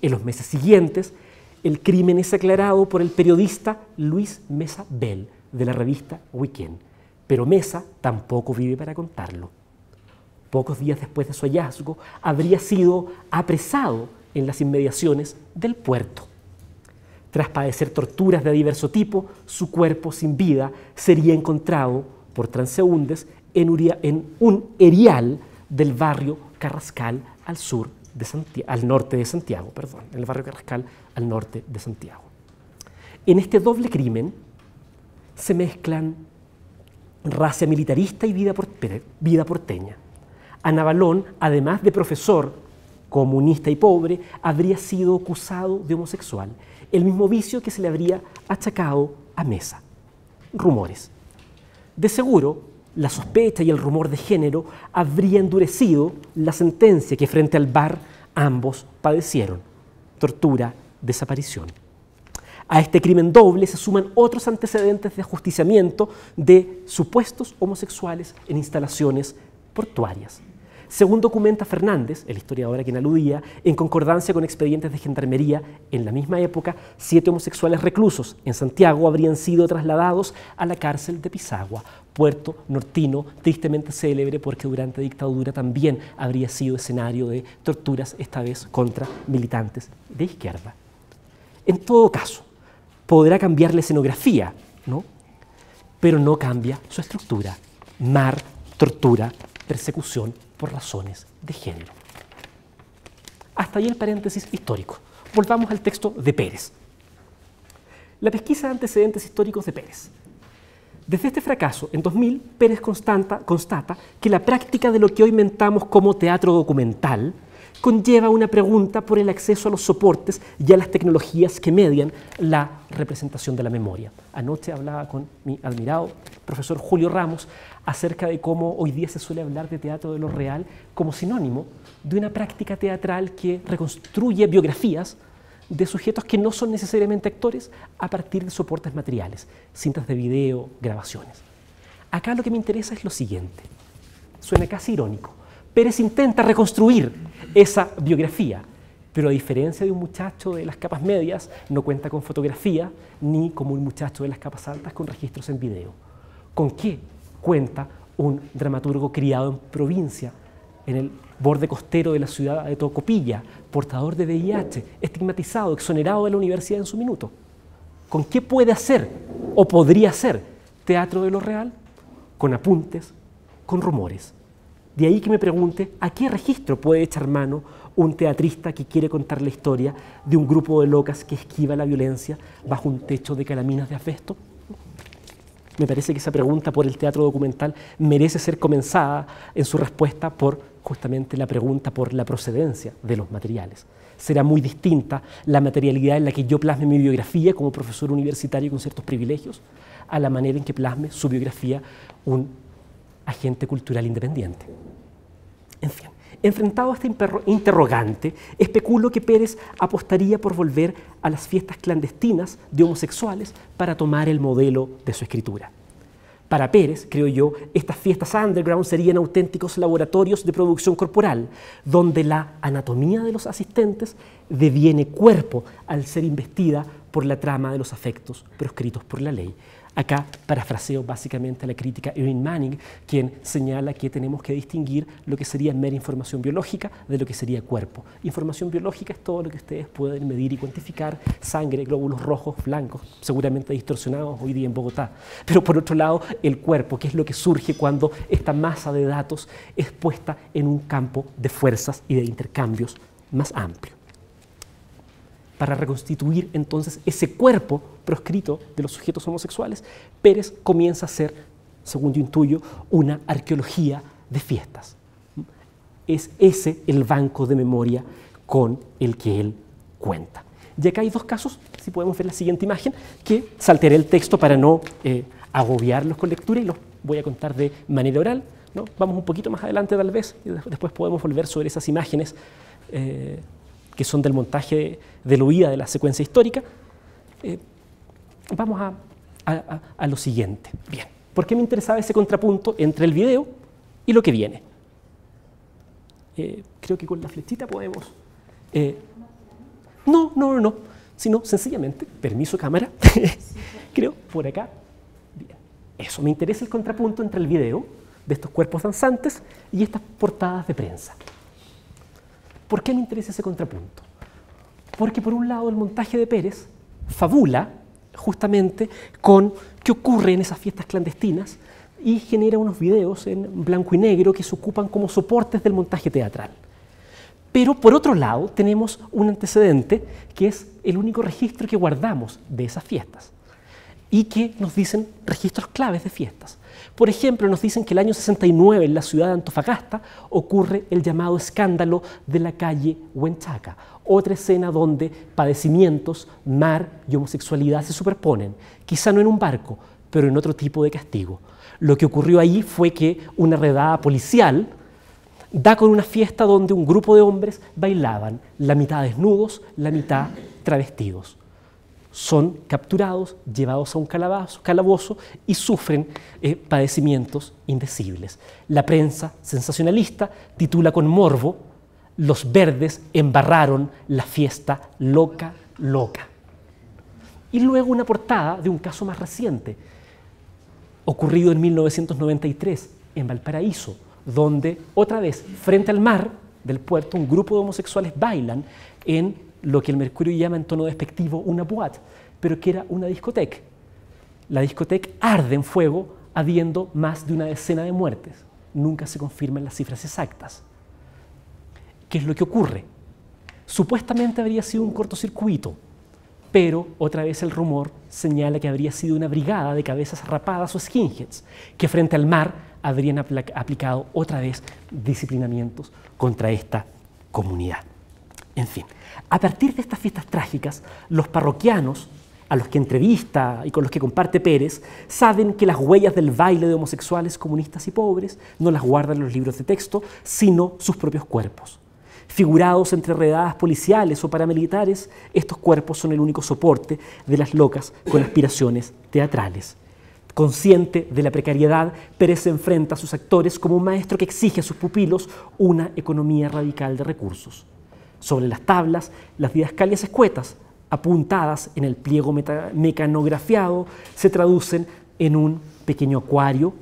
En los meses siguientes, el crimen es aclarado por el periodista Luis Mesa Bell, de la revista Weekend, pero Mesa tampoco vive para contarlo. Pocos días después de su hallazgo, habría sido apresado en las inmediaciones del puerto. Tras padecer torturas de diverso tipo, su cuerpo sin vida sería encontrado por transeúntes en un erial del barrio Carrascal al norte de Santiago, en el barrio Carrascal al norte de Santiago. En este doble crimen se mezclan raza militarista y vida porteña. Anabalón, además de profesor comunista y pobre, habría sido acusado de homosexual, el mismo vicio que se le habría achacado a Mesa. Rumores. De seguro, la sospecha y el rumor de género habría endurecido la sentencia que frente al bar ambos padecieron: tortura, desaparición. A este crimen doble se suman otros antecedentes de ajusticiamiento de supuestos homosexuales en instalaciones portuarias. Según documenta Fernández, el historiador a quien aludía, en concordancia con expedientes de gendarmería, en la misma época, 7 homosexuales reclusos en Santiago habrían sido trasladados a la cárcel de Pisagua, puerto nortino tristemente célebre porque durante la dictadura también habría sido escenario de torturas, esta vez contra militantes de izquierda. En todo caso, podrá cambiar la escenografía, ¿no? Pero no cambia su estructura: mar, tortura, persecución, por razones de género. Hasta ahí el paréntesis histórico. Volvamos al texto de Pérez. La pesquisa de antecedentes históricos de Pérez. Desde este fracaso, en 2000, Pérez constata que la práctica de lo que hoy mentamos como teatro documental conlleva una pregunta por el acceso a los soportes y a las tecnologías que median la representación de la memoria. Anoche hablaba con mi admirado profesor Julio Ramos acerca de cómo hoy día se suele hablar de teatro de lo real como sinónimo de una práctica teatral que reconstruye biografías de sujetos que no son necesariamente actores a partir de soportes materiales, cintas de video, grabaciones. Acá lo que me interesa es lo siguiente. Suena casi irónico. Pérez intenta reconstruir esa biografía, pero a diferencia de un muchacho de las capas medias, no cuenta con fotografía, ni como un muchacho de las capas altas con registros en video. ¿Con qué cuenta un dramaturgo criado en provincia, en el borde costero de la ciudad de Tocopilla, portador de VIH, estigmatizado, exonerado de la universidad en su minuto? ¿Con qué puede hacer o podría hacer teatro de lo real? Con apuntes, con rumores. De ahí que me pregunte a qué registro puede echar mano un teatrista que quiere contar la historia de un grupo de locas que esquiva la violencia bajo un techo de calaminas de asbesto. Me parece que esa pregunta por el teatro documental merece ser comenzada en su respuesta por justamente la pregunta por la procedencia de los materiales. Será muy distinta la materialidad en la que yo plasme mi biografía como profesor universitario con ciertos privilegios a la manera en que plasme su biografía un agente cultural independiente. En fin, enfrentado a este interrogante, especulo que Pérez apostaría por volver a las fiestas clandestinas de homosexuales para tomar el modelo de su escritura. Para Pérez, creo yo, estas fiestas underground serían auténticos laboratorios de producción corporal, donde la anatomía de los asistentes deviene cuerpo al ser investida por la trama de los afectos proscritos por la ley. Acá parafraseo básicamente a la crítica Erin Manning, quien señala que tenemos que distinguir lo que sería mera información biológica de lo que sería cuerpo. Información biológica es todo lo que ustedes pueden medir y cuantificar, sangre, glóbulos rojos, blancos, seguramente distorsionados hoy día en Bogotá. Pero por otro lado, el cuerpo, que es lo que surge cuando esta masa de datos es puesta en un campo de fuerzas y de intercambios más amplio. Para reconstituir entonces ese cuerpo proscrito de los sujetos homosexuales, Pérez comienza a hacer, según yo intuyo, una arqueología de fiestas. Es ese el banco de memoria con el que él cuenta. Y acá hay dos casos, si podemos ver la siguiente imagen, que saltearé el texto para no agobiarlos con lectura y los voy a contar de manera oral, ¿no? Vamos un poquito más adelante tal vez, y después podemos volver sobre esas imágenes que son del montaje de la huida de la secuencia histórica. Vamos a lo siguiente. Bien, ¿por qué me interesaba ese contrapunto entre el video y lo que viene? Creo que con la flechita podemos... No, sino sencillamente, permiso cámara, creo, por acá. Bien. Eso, me interesa el contrapunto entre el video de estos cuerpos danzantes y estas portadas de prensa. ¿Por qué me interesa ese contrapunto? Porque por un lado el montaje de Pérez fabula justamente con qué ocurre en esas fiestas clandestinas y genera unos videos en blanco y negro que se ocupan como soportes del montaje teatral. Pero por otro lado tenemos un antecedente que es el único registro que guardamos de esas fiestas y que nos dicen registros claves de fiestas. Por ejemplo, nos dicen que el año 69 en la ciudad de Antofagasta ocurre el llamado escándalo de la calle Huenchaca, otra escena donde padecimientos, mar y homosexualidad se superponen, quizá no en un barco, pero en otro tipo de castigo. Lo que ocurrió ahí fue que una redada policial da con una fiesta donde un grupo de hombres bailaban, la mitad desnudos, la mitad travestidos. Son capturados, llevados a un calabozo y sufren padecimientos indecibles. La prensa sensacionalista titula con morbo: "Los verdes embarraron la fiesta loca, loca". Y luego una portada de un caso más reciente, ocurrido en 1993 en Valparaíso, donde otra vez, frente al mar del puerto, un grupo de homosexuales bailan en lo que el Mercurio llama en tono despectivo una boate, pero que era una discoteca. La discoteca arde en fuego, habiendo más de una decena de muertes. nunca se confirman las cifras exactas. ¿Qué es lo que ocurre? Supuestamente habría sido un cortocircuito, pero otra vez el rumor señala que habría sido una brigada de cabezas rapadas o skinheads, que frente al mar habrían aplicado otra vez disciplinamientos contra esta comunidad. En fin, a partir de estas fiestas trágicas, los parroquianos, a los que entrevista y con los que comparte Pérez, saben que las huellas del baile de homosexuales comunistas y pobres no las guardan los libros de texto, sino sus propios cuerpos. Figurados entre redadas policiales o paramilitares, estos cuerpos son el único soporte de las locas con aspiraciones teatrales. Consciente de la precariedad, Pérez se enfrenta a sus actores como un maestro que exige a sus pupilos una economía radical de recursos. Sobre las tablas, las didascalias escuetas, apuntadas en el pliego mecanografiado, se traducen en un pequeño acuario,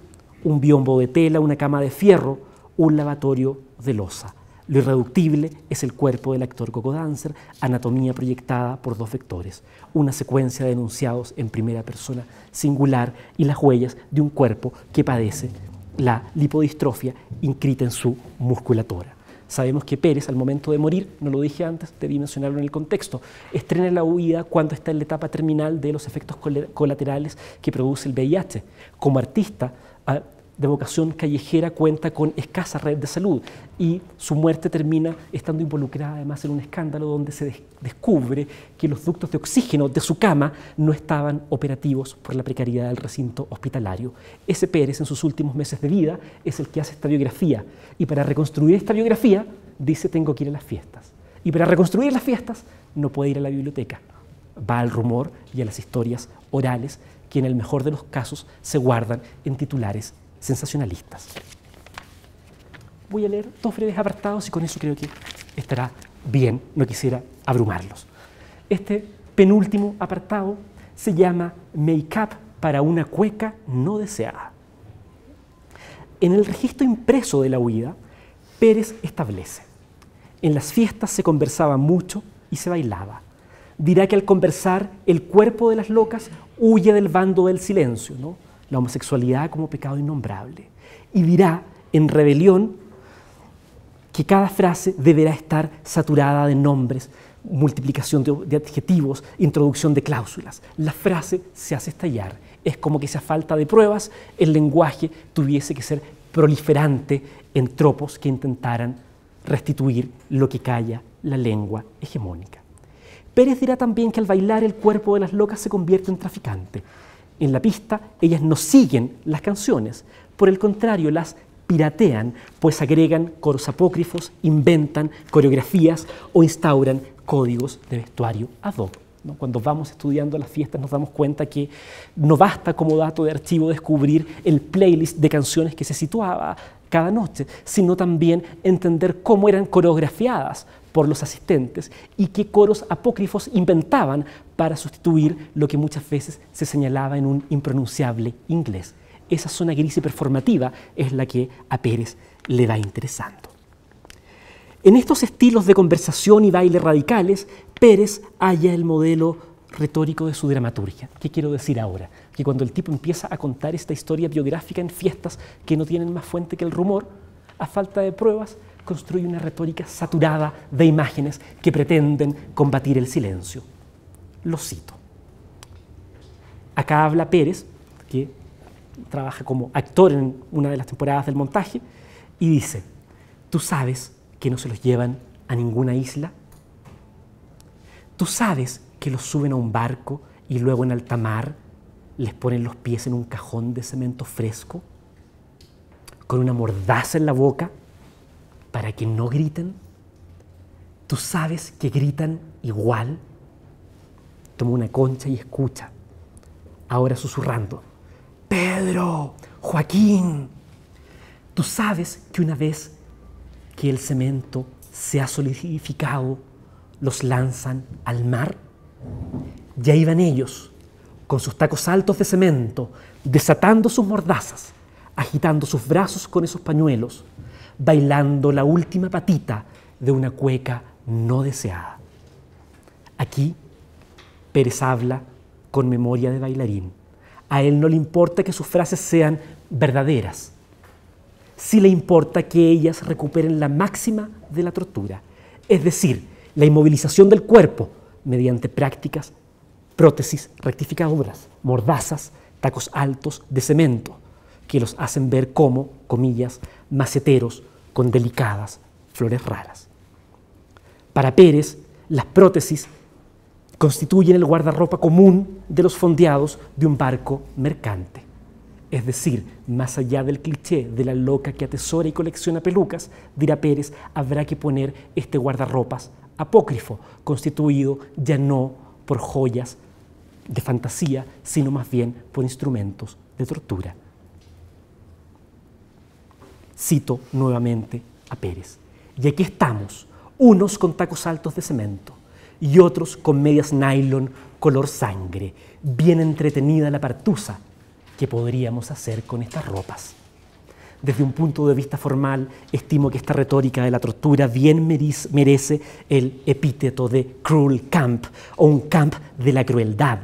un biombo de tela, una cama de fierro, un lavatorio de loza. Lo irreductible es el cuerpo del actor Coco Dancer, anatomía proyectada por dos vectores, una secuencia de enunciados en primera persona singular y las huellas de un cuerpo que padece la lipodistrofia inscrita en su musculatura. Sabemos que Pérez, al momento de morir, no lo dije antes, debí mencionarlo en el contexto, estrena La huida cuando está en la etapa terminal de los efectos colaterales que produce el VIH. Como artista de vocación callejera cuenta con escasa red de salud y su muerte termina estando involucrada además en un escándalo donde se descubre que los ductos de oxígeno de su cama no estaban operativos por la precariedad del recinto hospitalario. Ese Pérez en sus últimos meses de vida es el que hace esta biografía y para reconstruir esta biografía dice tengo que ir a las fiestas y para reconstruir las fiestas no puede ir a la biblioteca, va al rumor y a las historias orales que en el mejor de los casos se guardan en titulares sensacionalistas. Voy a leer dos breves apartados y con eso creo que estará bien, no quisiera abrumarlos. Este penúltimo apartado se llama Make-up para una cueca no deseada. En el registro impreso de La huida, Pérez establece: en las fiestas se conversaba mucho y se bailaba. Dirá que al conversar el cuerpo de las locas huye del bando del silencio, ¿no? La homosexualidad como pecado innombrable. Y dirá, en rebelión, que cada frase deberá estar saturada de nombres, multiplicación de adjetivos, introducción de cláusulas. La frase se hace estallar. Es como que si a falta de pruebas el lenguaje tuviese que ser proliferante en tropos que intentaran restituir lo que calla la lengua hegemónica. Pérez dirá también que al bailar el cuerpo de las locas se convierte en traficante. En la pista, ellas no siguen las canciones, por el contrario, las piratean, pues agregan coros apócrifos, inventan coreografías o instauran códigos de vestuario ad hoc, ¿no? Cuando vamos estudiando las fiestas nos damos cuenta que no basta como dato de archivo descubrir el playlist de canciones que se situaba cada noche, sino también entender cómo eran coreografiadas por los asistentes y qué coros apócrifos inventaban para sustituir lo que muchas veces se señalaba en un impronunciable inglés. Esa zona gris y performativa es la que a Pérez le va interesando. En estos estilos de conversación y baile radicales, Pérez halla el modelo retórico de su dramaturgia. ¿Qué quiero decir ahora? Que cuando el tipo empieza a contar esta historia biográfica en fiestas que no tienen más fuente que el rumor, a falta de pruebas, construye una retórica saturada de imágenes que pretenden combatir el silencio. Lo cito. Acá habla Pérez, que trabaja como actor en una de las temporadas del montaje, y dice: ¿tú sabes que no se los llevan a ninguna isla? ¿Tú sabes que los suben a un barco y luego en alta mar les ponen los pies en un cajón de cemento fresco con una mordaza en la boca para que no griten? ¿Tú sabes que gritan igual? Toma una concha y escucha, ahora susurrando: Pedro, Joaquín, ¿tú sabes que una vez que el cemento se ha solidificado, los lanzan al mar? Ya iban ellos, con sus tacos altos de cemento, desatando sus mordazas, agitando sus brazos con esos pañuelos, bailando la última patita de una cueca no deseada. Aquí, Pérez habla con memoria de bailarín. A él no le importa que sus frases sean verdaderas. si le importa que ellas recuperen la máxima de la tortura, es decir, la inmovilización del cuerpo mediante prácticas, prótesis rectificadoras, mordazas, tacos altos de cemento, que los hacen ver como, comillas, maceteros con delicadas flores raras. Para Pérez, las prótesis constituyen el guardarropa común de los fondeados de un barco mercante. Es decir, más allá del cliché de la loca que atesora y colecciona pelucas, dirá Pérez, habrá que poner este guardarropas apócrifo, constituido ya no por joyas de fantasía, sino más bien por instrumentos de tortura. Cito nuevamente a Pérez. Y aquí estamos, unos con tacos altos de cemento y otros con medias nylon color sangre, bien entretenida la partusa. ¿Qué podríamos hacer con estas ropas? Desde un punto de vista formal, estimo que esta retórica de la tortura bien merece el epíteto de cruel camp o un camp de la crueldad.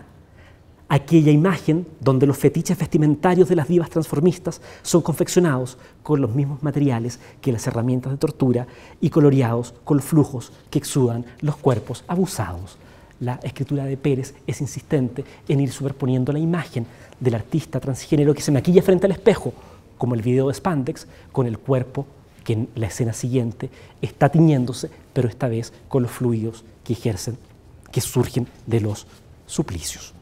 Aquella imagen donde los fetiches vestimentarios de las divas transformistas son confeccionados con los mismos materiales que las herramientas de tortura y coloreados con los flujos que exudan los cuerpos abusados. La escritura de Pérez es insistente en ir superponiendo la imagen del artista transgénero que se maquilla frente al espejo, como el video de Spandex, con el cuerpo que en la escena siguiente está tiñéndose, pero esta vez con los fluidos que surgen de los suplicios.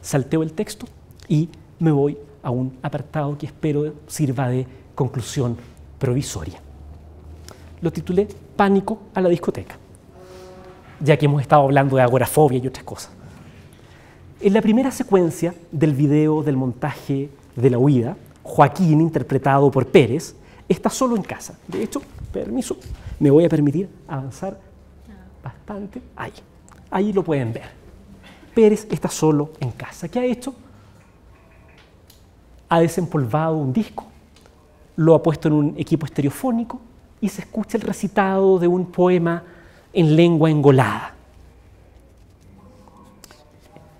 Salteo el texto y me voy a un apartado que espero sirva de conclusión provisoria. Lo titulé Pánico a la discoteca, ya que hemos estado hablando de agorafobia y otras cosas. En la primera secuencia del video del montaje de la huida, Joaquín, interpretado por Pérez, está solo en casa. De hecho, permiso, me voy a permitir avanzar bastante. Ahí lo pueden ver. Pérez está solo en casa. ¿Qué ha hecho? Ha desempolvado un disco, lo ha puesto en un equipo estereofónico y se escucha el recitado de un poema en lengua engolada.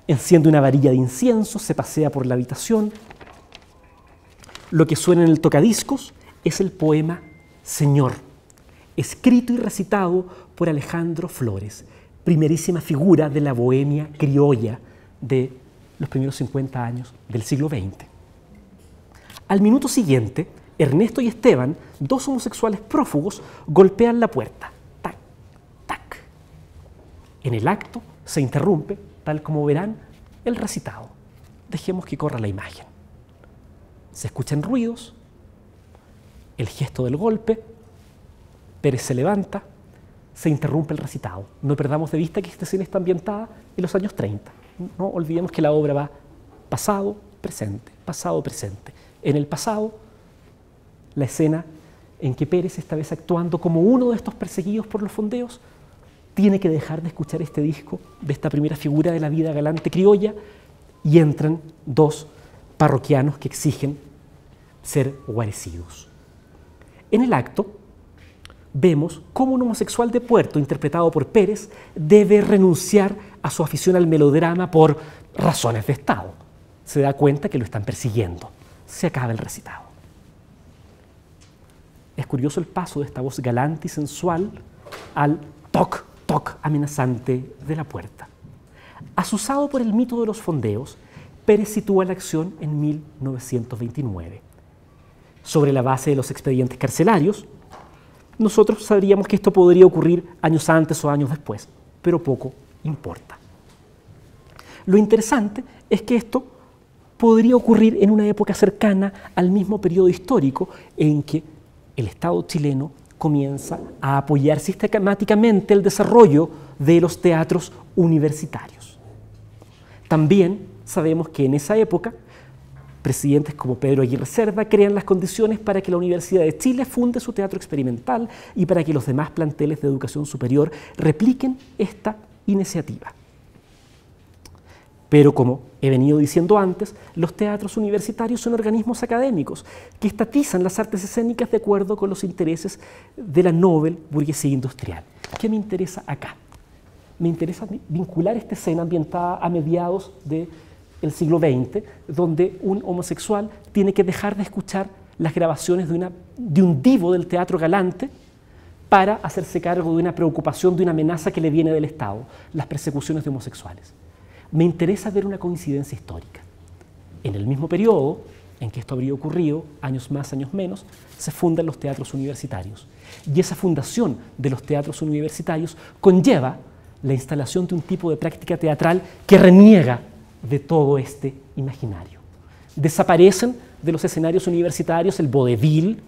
Enciende una varilla de incienso, se pasea por la habitación. Lo que suena en el tocadiscos es el poema Señor, escrito y recitado por Alejandro Flores, primerísima figura de la bohemia criolla de los primeros 50 años del siglo XX. Al minuto siguiente, Ernesto y Esteban, dos homosexuales prófugos, golpean la puerta. Tac, tac. En el acto se interrumpe, tal como verán, el recitado. Dejemos que corra la imagen. Se escuchan ruidos, el gesto del golpe, Pérez se levanta, se interrumpe el recitado. No perdamos de vista que esta escena está ambientada en los años 30. No olvidemos que la obra va pasado, presente, pasado, presente. En el pasado, la escena en que Pérez, esta vez actuando como uno de estos perseguidos por los fondeos, tiene que dejar de escuchar este disco de esta primera figura de la vida galante criolla y entran dos parroquianos que exigen ser guarecidos. En el acto vemos cómo un homosexual de Puerto, interpretado por Pérez, debe renunciar a su afición al melodrama por razones de Estado. Se da cuenta que lo están persiguiendo. Se acaba el recitado. Es curioso el paso de esta voz galante y sensual al toc, toc amenazante de la puerta. Asusado por el mito de los fondeos, Pérez sitúa la acción en 1929. Sobre la base de los expedientes carcelarios, nosotros sabríamos que esto podría ocurrir años antes o años después, pero poco importa. Lo interesante es que esto podría ocurrir en una época cercana al mismo periodo histórico en que el Estado chileno comienza a apoyar sistemáticamente el desarrollo de los teatros universitarios. También sabemos que en esa época presidentes como Pedro Aguirre Cerda crean las condiciones para que la Universidad de Chile funde su teatro experimental y para que los demás planteles de educación superior repliquen esta iniciativa. Pero como he venido diciendo antes, los teatros universitarios son organismos académicos que estatizan las artes escénicas de acuerdo con los intereses de la noble burguesía industrial. ¿Qué me interesa acá? Me interesa vincular esta escena ambientada a mediados del siglo XX, donde un homosexual tiene que dejar de escuchar las grabaciones de un divo del teatro galante para hacerse cargo de una preocupación, de una amenaza que le viene del Estado, las persecuciones de homosexuales. Me interesa ver una coincidencia histórica. En el mismo periodo en que esto habría ocurrido, años más, años menos, se fundan los teatros universitarios. Y esa fundación de los teatros universitarios conlleva la instalación de un tipo de práctica teatral que reniega de todo este imaginario. Desaparecen de los escenarios universitarios el vodevil,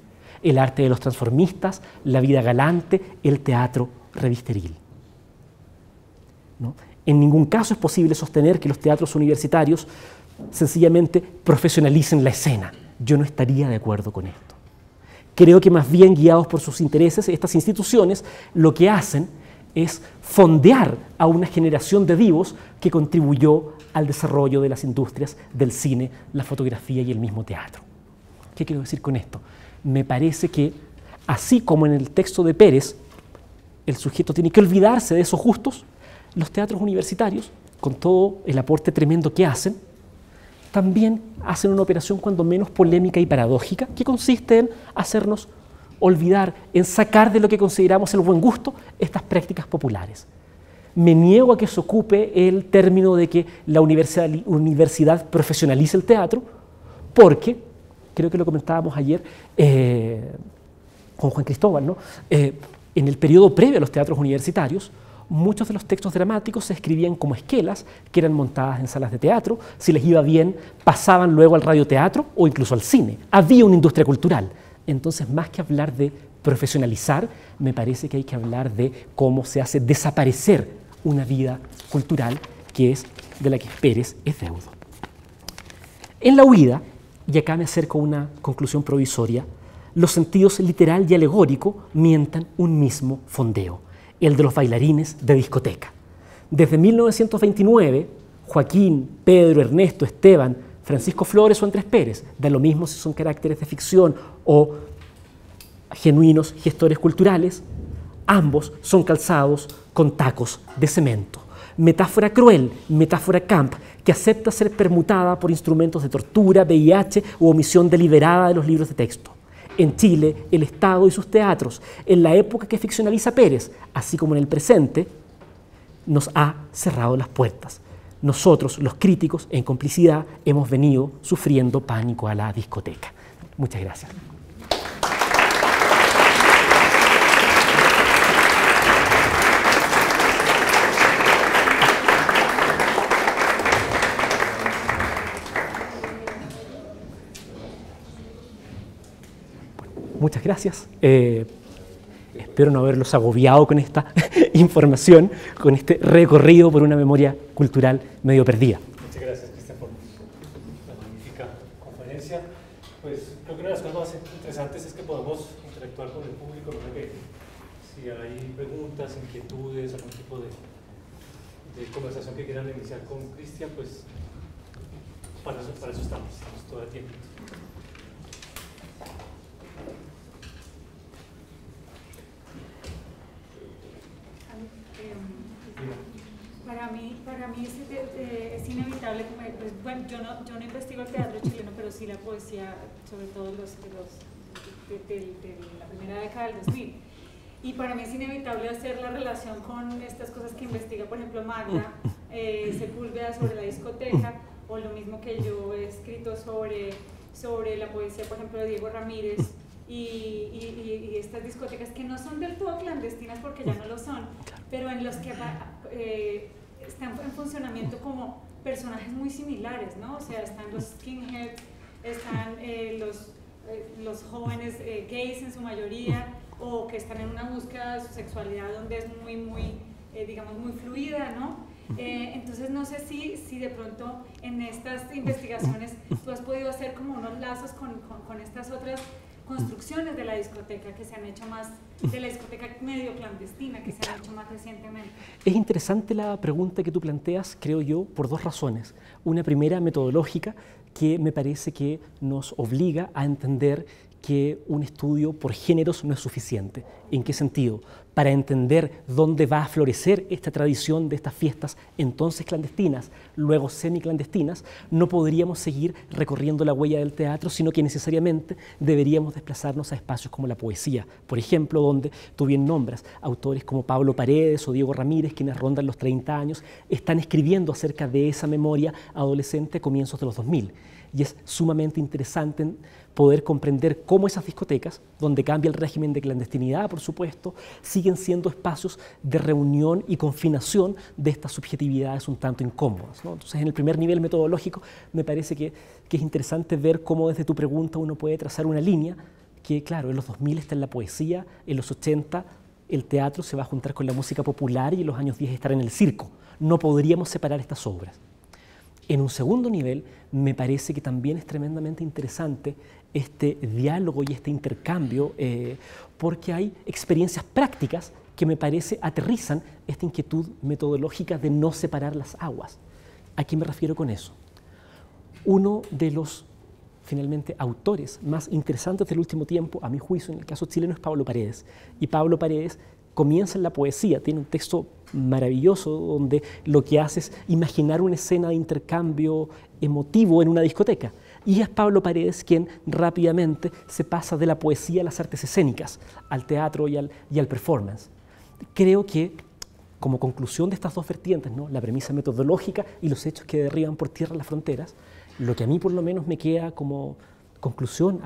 el arte de los transformistas, la vida galante, el teatro revisteril, ¿no? En ningún caso es posible sostener que los teatros universitarios sencillamente profesionalicen la escena. Yo no estaría de acuerdo con esto. Creo que más bien, guiados por sus intereses, estas instituciones lo que hacen es fondear a una generación de divos que contribuyó al desarrollo de las industrias del cine, la fotografía y el mismo teatro. ¿Qué quiero decir con esto? Me parece que, así como en el texto de Pérez, el sujeto tiene que olvidarse de esos gustos, los teatros universitarios, con todo el aporte tremendo que hacen, también hacen una operación cuando menos polémica y paradójica, que consiste en hacernos olvidar, en sacar de lo que consideramos el buen gusto estas prácticas populares. Me niego a que se ocupe el término de que la universidad profesionalice el teatro, porque, creo que lo comentábamos ayer con Juan Cristóbal, ¿no? En el periodo previo a los teatros universitarios, muchos de los textos dramáticos se escribían como esquelas que eran montadas en salas de teatro. Si les iba bien, pasaban luego al radioteatro o incluso al cine. Había una industria cultural. Entonces, más que hablar de profesionalizar, me parece que hay que hablar de cómo se hace desaparecer una vida cultural que es de la que Pérez es deudo. En la huida, y acá me acerco a una conclusión provisoria, los sentidos literal y alegórico mientan un mismo fondeo, el de los bailarines de discoteca. Desde 1929, Joaquín, Pedro, Ernesto, Esteban, Francisco Flores o Andrés Pérez, da lo mismo si son caracteres de ficción o genuinos gestores culturales, ambos son calzados con tacos de cemento. Metáfora cruel, metáfora camp, que acepta ser permutada por instrumentos de tortura, VIH u omisión deliberada de los libros de texto. En Chile, el Estado y sus teatros, en la época que ficcionaliza Pérez, así como en el presente, nos ha cerrado las puertas. Nosotros, los críticos, en complicidad, hemos venido sufriendo pánico a la discoteca. Muchas gracias. Muchas gracias. Espero no haberlos agobiado con esta información, con este recorrido por una memoria cultural medio perdida. Muchas gracias, Cristian, por la magnífica conferencia. Pues creo que una de las cosas más interesantes es que podemos interactuar con el público, ¿no? Que si hay preguntas, inquietudes, algún tipo de conversación que quieran iniciar con Cristian, pues para eso estamos todo el tiempo. Para mí es inevitable, pues, bueno, yo no investigo el teatro chileno, pero sí la poesía, sobre todo de la primera década del 2000. Y para mí es inevitable hacer la relación con estas cosas que investiga, por ejemplo, Magda Sepúlveda sobre la discoteca, o lo mismo que yo he escrito sobre la poesía, por ejemplo, de Diego Ramírez, y estas discotecas que no son del todo clandestinas porque ya no lo son, pero en los que están en funcionamiento como personajes muy similares, ¿no? O sea, están los skinheads, están los jóvenes gays en su mayoría, o que están en una búsqueda de su sexualidad donde es digamos, muy fluida, ¿no? Entonces no sé si de pronto en estas investigaciones tú has podido hacer como unos lazos con estas otras construcciones de la discoteca que se han hecho más, de la discoteca medio clandestina que se han hecho más recientemente. Es interesante la pregunta que tú planteas, creo yo, por dos razones. Una primera metodológica que me parece que nos obliga a entender que un estudio por géneros no es suficiente. ¿En qué sentido? Para entender dónde va a florecer esta tradición de estas fiestas entonces clandestinas, luego semiclandestinas, no podríamos seguir recorriendo la huella del teatro, sino que necesariamente deberíamos desplazarnos a espacios como la poesía, por ejemplo, donde tú bien nombras autores como Pablo Paredes o Diego Ramírez, quienes rondan los 30 años, están escribiendo acerca de esa memoria adolescente a comienzos de los 2000. Y es sumamente interesante poder comprender cómo esas discotecas, donde cambia el régimen de clandestinidad, por supuesto, siguen siendo espacios de reunión y confinación de estas subjetividades un tanto incómodas, ¿no? Entonces, en el primer nivel metodológico, me parece que es interesante ver cómo desde tu pregunta uno puede trazar una línea que, claro, en los 2000 está en la poesía, en los 80 el teatro se va a juntar con la música popular y en los años 10 estar en el circo. No podríamos separar estas obras. En un segundo nivel, me parece que también es tremendamente interesante este diálogo y este intercambio, porque hay experiencias prácticas que me parece aterrizan esta inquietud metodológica de no separar las aguas. ¿A qué me refiero con eso? Uno de los, finalmente, autores más interesantes del último tiempo, a mi juicio, en el caso chileno, es Pablo Paredes. Y Pablo Paredes comienza en la poesía, tiene un texto maravilloso donde lo que hace es imaginar una escena de intercambio emotivo en una discoteca. Y es Pablo Paredes quien rápidamente se pasa de la poesía a las artes escénicas, al teatro y al performance. Creo que, como conclusión de estas dos vertientes, ¿no?, la premisa metodológica y los hechos que derriban por tierra las fronteras, lo que a mí por lo menos me queda como conclusión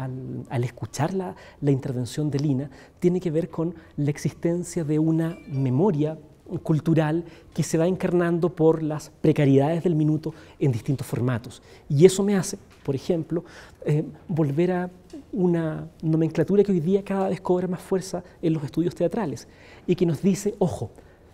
al escuchar la intervención de Lina tiene que ver con la existencia de una memoria cultural que se va encarnando por las precariedades del minuto en distintos formatos. Y eso me hace, por ejemplo, volver a una nomenclatura que hoy día cada vez cobra más fuerza en los estudios teatrales y que nos dice, ojo,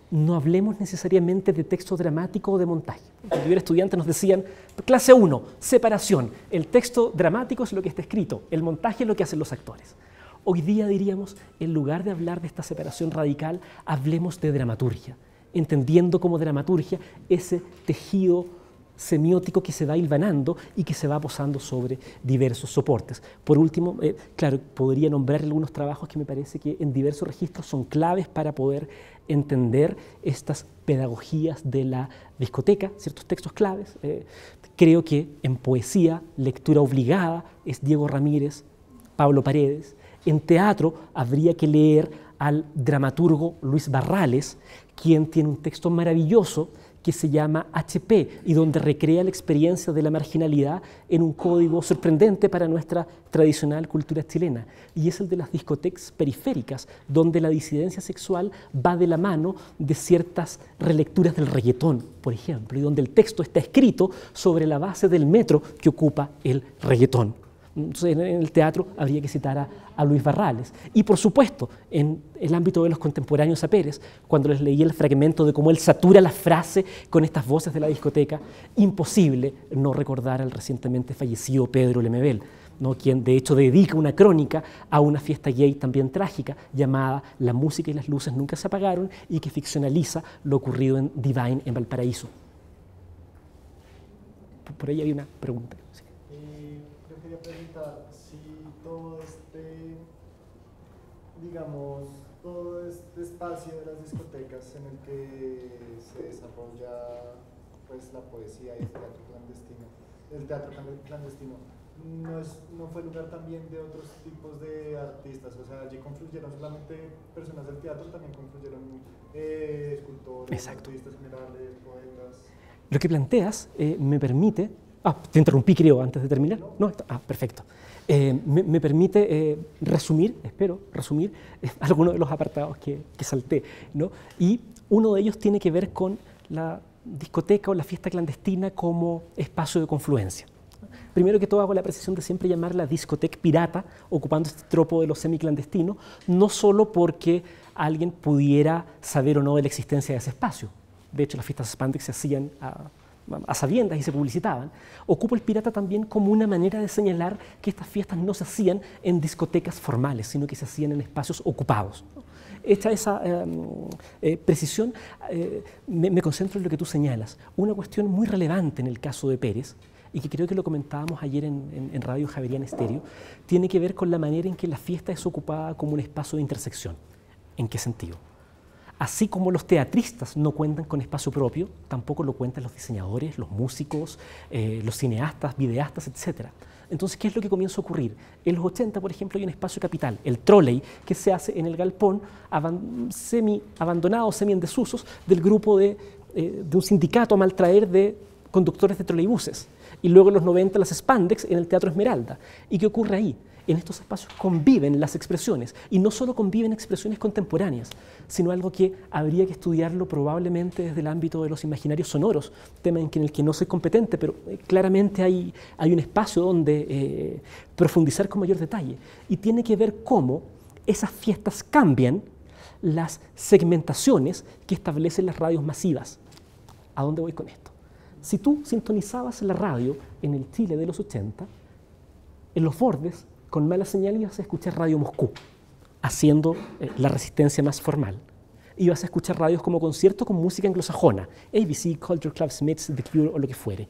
no hablemos necesariamente de texto dramático o de montaje. Cuando yo era estudiante nos decían, clase 1, separación, el texto dramático es lo que está escrito, el montaje es lo que hacen los actores. Hoy día diríamos, en lugar de hablar de esta separación radical, hablemos de dramaturgia, entendiendo como dramaturgia ese tejido semiótico que se va hilvanando y que se va posando sobre diversos soportes. Por último, claro, podría nombrar algunos trabajos que me parece que en diversos registros son claves para poder entender estas pedagogías de la discoteca, ciertos textos claves. Creo que en poesía, lectura obligada es Diego Ramírez, Pablo Paredes. En teatro habría que leer al dramaturgo Luis Barrales, quien tiene un texto maravilloso que se llama HP y donde recrea la experiencia de la marginalidad en un código sorprendente para nuestra tradicional cultura chilena. Y es el de las discotecas periféricas, donde la disidencia sexual va de la mano de ciertas relecturas del reggaetón, por ejemplo, y donde el texto está escrito sobre la base del metro que ocupa el reggaetón. Entonces, en el teatro habría que citar a Luis Barrales. Y, por supuesto, en el ámbito de los contemporáneos a Pérez, cuando les leí el fragmento de cómo él satura la frase con estas voces de la discoteca, imposible no recordar al recientemente fallecido Pedro Lemebel, ¿no?, quien de hecho dedica una crónica a una fiesta gay también trágica llamada La música y las luces nunca se apagaron y que ficcionaliza lo ocurrido en Divine en Valparaíso. Por ahí hay una pregunta. Sí. Yo quería preguntar si todo todo este espacio de las discotecas en el que se desarrolla pues la poesía y el teatro clandestino, no fue lugar también de otros tipos de artistas, o sea, allí confluyeron solamente personas del teatro, también confluyeron escultores, Exacto. artistas generales, poetas. Lo que planteas me permite... te interrumpí, creo, antes de terminar. No, perfecto. Me permite espero resumir algunos de los apartados que salté, ¿no? Y uno de ellos tiene que ver con la discoteca o la fiesta clandestina como espacio de confluencia. Primero que todo hago la precisión de siempre llamarla discoteca pirata, ocupando este tropo de lo semiclandestino, no solo porque alguien pudiera saber o no de la existencia de ese espacio. De hecho, las fiestas spandex se hacían a sabiendas y se publicitaban. Ocupo el pirata también como una manera de señalar que estas fiestas no se hacían en discotecas formales, sino que se hacían en espacios ocupados. hecha esa precisión, me concentro en lo que tú señalas. Una cuestión muy relevante en el caso de Pérez, y que creo que lo comentábamos ayer en Radio Javeriana Estéreo, tiene que ver con la manera en que la fiesta es ocupada como un espacio de intersección. ¿En qué sentido? Así como los teatristas no cuentan con espacio propio, tampoco lo cuentan los diseñadores, los músicos, los cineastas, videastas, etc. Entonces, ¿qué es lo que comienza a ocurrir? En los 80, por ejemplo, hay un espacio capital, el trolley, que se hace en el galpón semi-abandonado, semi en desusos, del grupo de un sindicato a maltraer de conductores de troleibuses. Y luego en los 90 las Spandex en el Teatro Esmeralda. ¿Y qué ocurre ahí? En estos espacios conviven las expresiones, y no solo conviven expresiones contemporáneas, sino algo que habría que estudiarlo probablemente desde el ámbito de los imaginarios sonoros, tema en el que no soy competente, pero claramente hay un espacio donde profundizar con mayor detalle. Y tiene que ver cómo esas fiestas cambian las segmentaciones que establecen las radios masivas. ¿A dónde voy con esto? Si tú sintonizabas la radio en el Chile de los 80, en los bordes, con mala señal, ibas a escuchar Radio Moscú, haciendo la resistencia más formal. Ibas a escuchar radios como Concierto con música anglosajona, ABC, Culture Club, Smiths, The Cure o lo que fuere.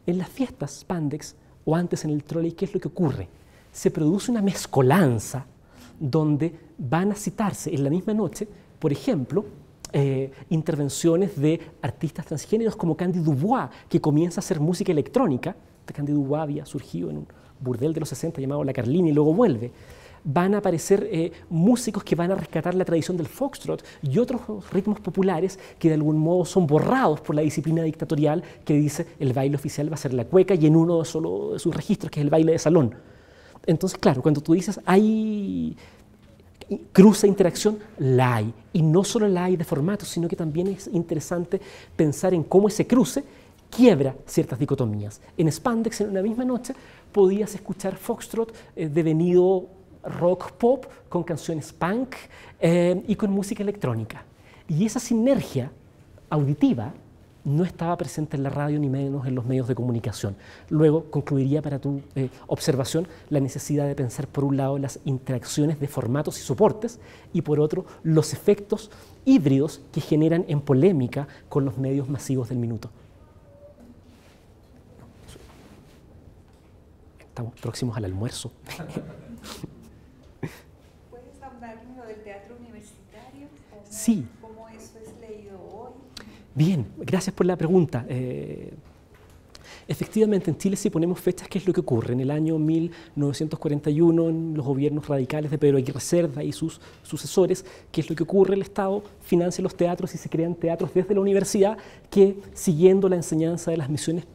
En las fiestas Spandex, o antes en el trolley, ¿qué es lo que ocurre? Se produce una mezcolanza donde van a citarse en la misma noche, por ejemplo, intervenciones de artistas transgéneros como Candy Dubois, que comienza a hacer música electrónica. Candy Dubois había surgido en un burdel de los 60 llamado La Carlina y luego vuelve. Van a aparecer músicos que van a rescatar la tradición del foxtrot y otros ritmos populares que de algún modo son borrados por la disciplina dictatorial que dice el baile oficial va a ser la cueca y en uno solo de sus registros, que es el baile de salón. Entonces, claro, cuando tú dices hay cruce interacción, la hay. Y no solo la hay de formato, sino que también es interesante pensar en cómo ese cruce quiebra ciertas dicotomías. En Spandex, en una misma noche, podías escuchar foxtrot devenido rock pop con canciones punk y con música electrónica. Y esa sinergia auditiva no estaba presente en la radio ni menos en los medios de comunicación. Luego concluiría para tu observación la necesidad de pensar por un lado las interacciones de formatos y soportes y por otro los efectos híbridos que generan en polémica con los medios masivos del minuto. Estamos próximos al almuerzo. ¿Puedes hablar lo del teatro universitario? Sí. ¿Cómo eso es leído hoy? Bien, gracias por la pregunta. Efectivamente, en Chile, si ponemos fechas, ¿qué es lo que ocurre? En el año 1941, en los gobiernos radicales de Pedro Aguirre Cerda y sus sucesores, ¿qué es lo que ocurre? El Estado financia los teatros y se crean teatros desde la universidad que, siguiendo la enseñanza de las misiones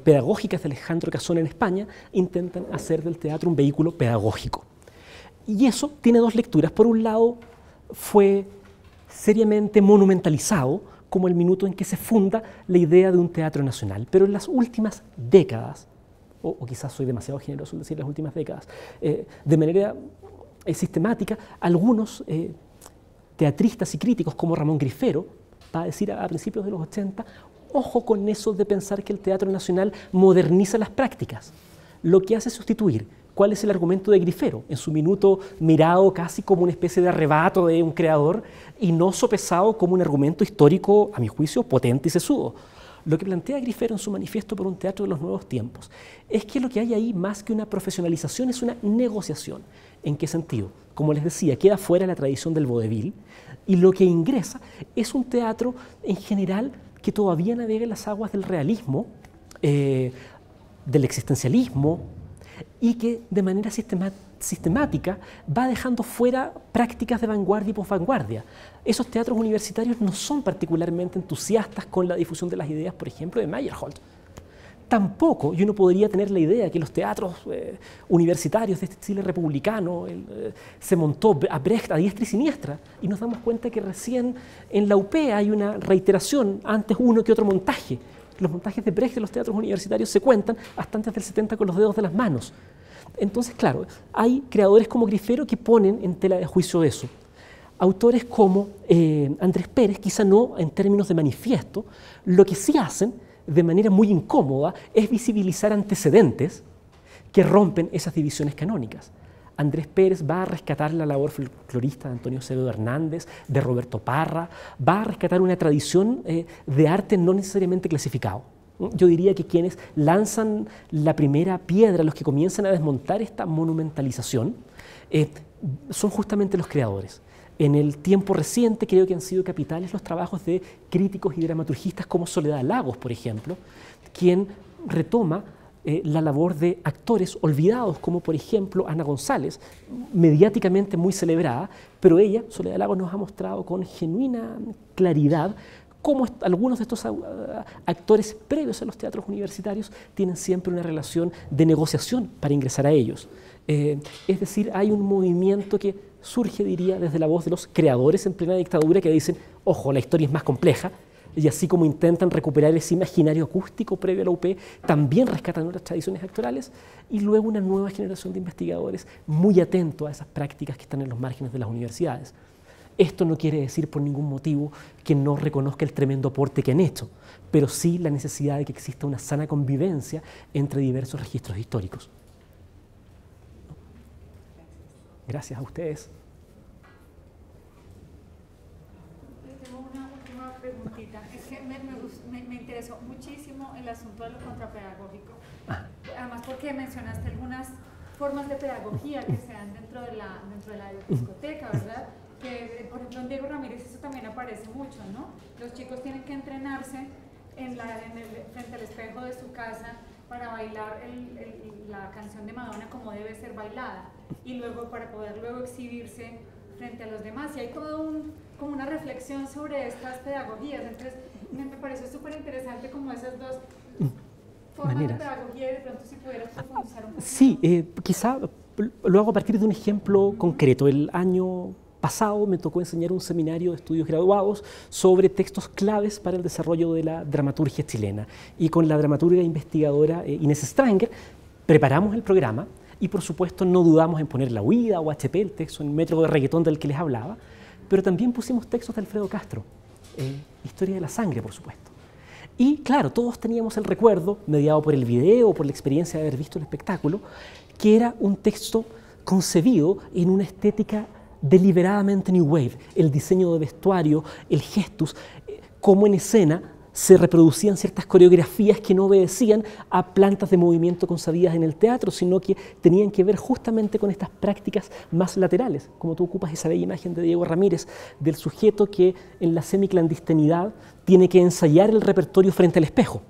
pedagógicas de Alejandro Casón en España, intentan hacer del teatro un vehículo pedagógico. Y eso tiene dos lecturas. Por un lado, fue seriamente monumentalizado como el minuto en que se funda la idea de un teatro nacional. Pero en las últimas décadas, o quizás soy demasiado generoso en decir las últimas décadas, de manera sistemática, algunos teatristas y críticos como Ramón Grifero va a decir a principios de los 80, ojo con eso de pensar que el teatro nacional moderniza las prácticas. Lo que hace es sustituir. ¿Cuál es el argumento de Grifero? En su minuto mirado casi como una especie de arrebato de un creador y no sopesado como un argumento histórico, a mi juicio, potente y sesudo. Lo que plantea Grifero en su manifiesto por un teatro de los nuevos tiempos es que lo que hay ahí, más que una profesionalización, es una negociación. ¿En qué sentido? Como les decía, queda fuera la tradición del vodevil y lo que ingresa es un teatro en general que todavía navega en las aguas del realismo, del existencialismo, y que de manera sistemática va dejando fuera prácticas de vanguardia y posvanguardia. Esos teatros universitarios no son particularmente entusiastas con la difusión de las ideas, por ejemplo, de Meyerhold. Tampoco, y uno podría tener la idea que los teatros universitarios de este Chile republicano se montó a Brecht a diestra y siniestra, y nos damos cuenta que recién en la UP hay una reiteración, antes uno que otro montaje. Los montajes de Brecht de los teatros universitarios se cuentan hasta antes del 70 con los dedos de las manos. Entonces, claro, hay creadores como Grifero que ponen en tela de juicio eso. Autores como Andrés Pérez, quizá no en términos de manifiesto, lo que sí hacen de manera muy incómoda es visibilizar antecedentes que rompen esas divisiones canónicas. Andrés Pérez va a rescatar la labor folclorista de Antonio Acevedo Hernández, de Roberto Parra, va a rescatar una tradición de arte no necesariamente clasificado. Yo diría que quienes lanzan la primera piedra, los que comienzan a desmontar esta monumentalización, son justamente los creadores. En el tiempo reciente creo que han sido capitales los trabajos de críticos y dramaturgistas como Soledad Lagos, por ejemplo, quien retoma la labor de actores olvidados, como por ejemplo Ana González, mediáticamente muy celebrada, pero ella, Soledad Lagos, nos ha mostrado con genuina claridad cómo algunos de estos actores previos a los teatros universitarios tienen siempre una relación de negociación para ingresar a ellos. Es decir, hay un movimiento que surge, diría, desde la voz de los creadores en plena dictadura que dicen, ojo, la historia es más compleja, y así como intentan recuperar ese imaginario acústico previo a la UP, también rescatan otras tradiciones actorales, y luego una nueva generación de investigadores muy atentos a esas prácticas que están en los márgenes de las universidades. Esto no quiere decir por ningún motivo que no reconozca el tremendo aporte que han hecho, pero sí la necesidad de que exista una sana convivencia entre diversos registros históricos. Gracias a ustedes. Tengo una última preguntita. Es que me interesó muchísimo el asunto de lo contrapedagógico. Además, porque mencionaste algunas formas de pedagogía que se dan dentro de la discoteca, ¿verdad? Que, por ejemplo, en Diego Ramírez eso también aparece mucho, ¿no? Los chicos tienen que entrenarse frente al espejo de su casa para bailar la canción de Madonna como debe ser bailada y luego para poder luego exhibirse frente a los demás. Y hay todo como una reflexión sobre estas pedagogías. Entonces, me pareció súper interesante como esas dos formas de pedagogía y de pronto si pudieras profundizar un poco. Sí, quizá lo hago a partir de un ejemplo concreto. El año pasado me tocó enseñar un seminario de estudios graduados sobre textos claves para el desarrollo de la dramaturgia chilena. Y con la dramaturga investigadora Inés Stranger preparamos el programa y por supuesto no dudamos en poner La Huida o HP, el texto en metro de reggaetón del que les hablaba, pero también pusimos textos de Alfredo Castro, Historia de la Sangre, por supuesto. Y claro, todos teníamos el recuerdo, mediado por el video o por la experiencia de haber visto el espectáculo, que era un texto concebido en una estética deliberadamente New Wave, el diseño de vestuario, el gestus, cómo en escena se reproducían ciertas coreografías que no obedecían a plantas de movimiento concebidas en el teatro, sino que tenían que ver justamente con estas prácticas más laterales, como tú ocupas esa bella imagen de Diego Ramírez, del sujeto que en la semiclandestinidad tiene que ensayar el repertorio frente al espejo.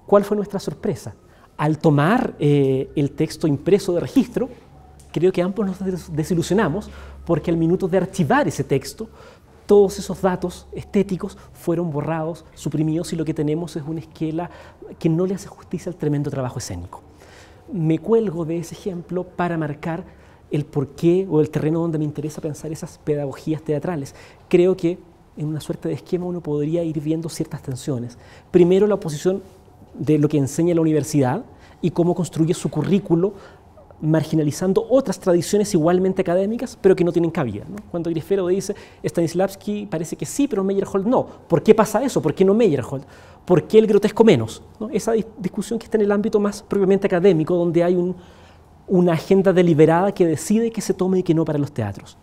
¿Cuál fue nuestra sorpresa? Al tomar el texto impreso de registro, creo que ambos nos desilusionamos porque al minuto de archivar ese texto, todos esos datos estéticos fueron borrados, suprimidos y lo que tenemos es una esquela que no le hace justicia al tremendo trabajo escénico. Me cuelgo de ese ejemplo para marcar el porqué o el terreno donde me interesa pensar esas pedagogías teatrales. Creo que en una suerte de esquema uno podría ir viendo ciertas tensiones. Primero, la oposición de lo que enseña la universidad y cómo construye su currículo marginalizando otras tradiciones igualmente académicas, pero que no tienen cabida, ¿no? Cuando Grifero dice, Stanislavski parece que sí, pero Meyerhold no. ¿Por qué pasa eso? ¿Por qué no Meyerhold? ¿Por qué el grotesco menos? ¿No? Esa discusión que está en el ámbito más propiamente académico, donde hay una agenda deliberada que decide qué se tome y qué no para los teatros.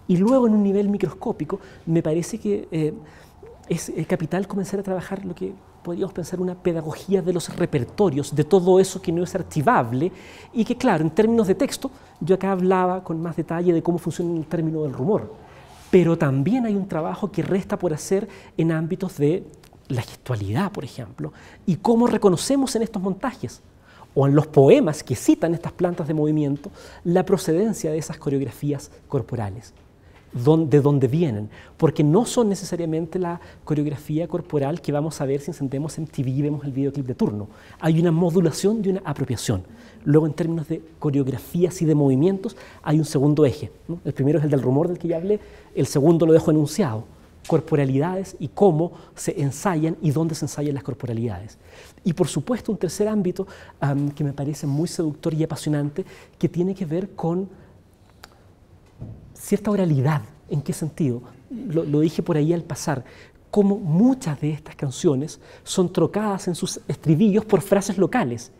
Y luego, en un nivel microscópico, me parece que es capital comenzar a trabajar lo que podríamos pensar una pedagogía de los repertorios, de todo eso que no es archivable y que, claro, en términos de texto, yo acá hablaba con más detalle de cómo funciona el término del rumor, pero también hay un trabajo que resta por hacer en ámbitos de la gestualidad, por ejemplo, y cómo reconocemos en estos montajes o en los poemas que citan estas plantas de movimiento la procedencia de esas coreografías corporales. De dónde vienen, porque no son necesariamente la coreografía corporal que vamos a ver si encendemos MTV y vemos el videoclip de turno. Hay una modulación y una apropiación. Luego, en términos de coreografías y de movimientos, hay un segundo eje, ¿no? El primero es el del rumor del que ya hablé, el segundo lo dejo enunciado, corporalidades y cómo se ensayan y dónde se ensayan las corporalidades. Y por supuesto, un tercer ámbito que me parece muy seductor y apasionante, que tiene que ver con cierta oralidad. ¿En qué sentido? Lo dije por ahí al pasar, como muchas de estas canciones son trocadas en sus estribillos por frases locales.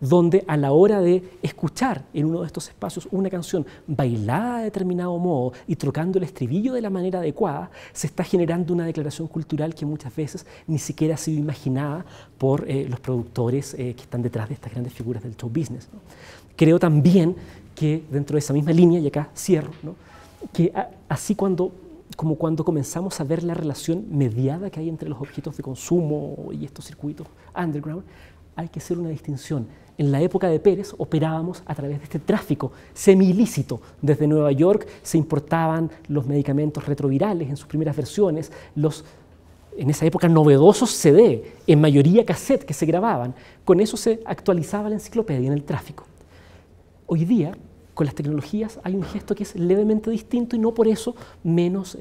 donde a la hora de escuchar en uno de estos espacios una canción bailada de determinado modo y trocando el estribillo de la manera adecuada, se está generando una declaración cultural que muchas veces ni siquiera ha sido imaginada por los productores que están detrás de estas grandes figuras del show business, ¿no? Creo también que dentro de esa misma línea, y acá cierro, ¿no?, que así como cuando comenzamos a ver la relación mediada que hay entre los objetos de consumo y estos circuitos underground, hay que hacer una distinción. En la época de Pérez operábamos a través de este tráfico semi-ilícito. Desde Nueva York se importaban los medicamentos retrovirales en sus primeras versiones, en esa época novedosos CD, en mayoría cassette que se grababan. Con eso se actualizaba la enciclopedia en el tráfico. Hoy día, con las tecnologías, hay un gesto que es levemente distinto y no por eso menos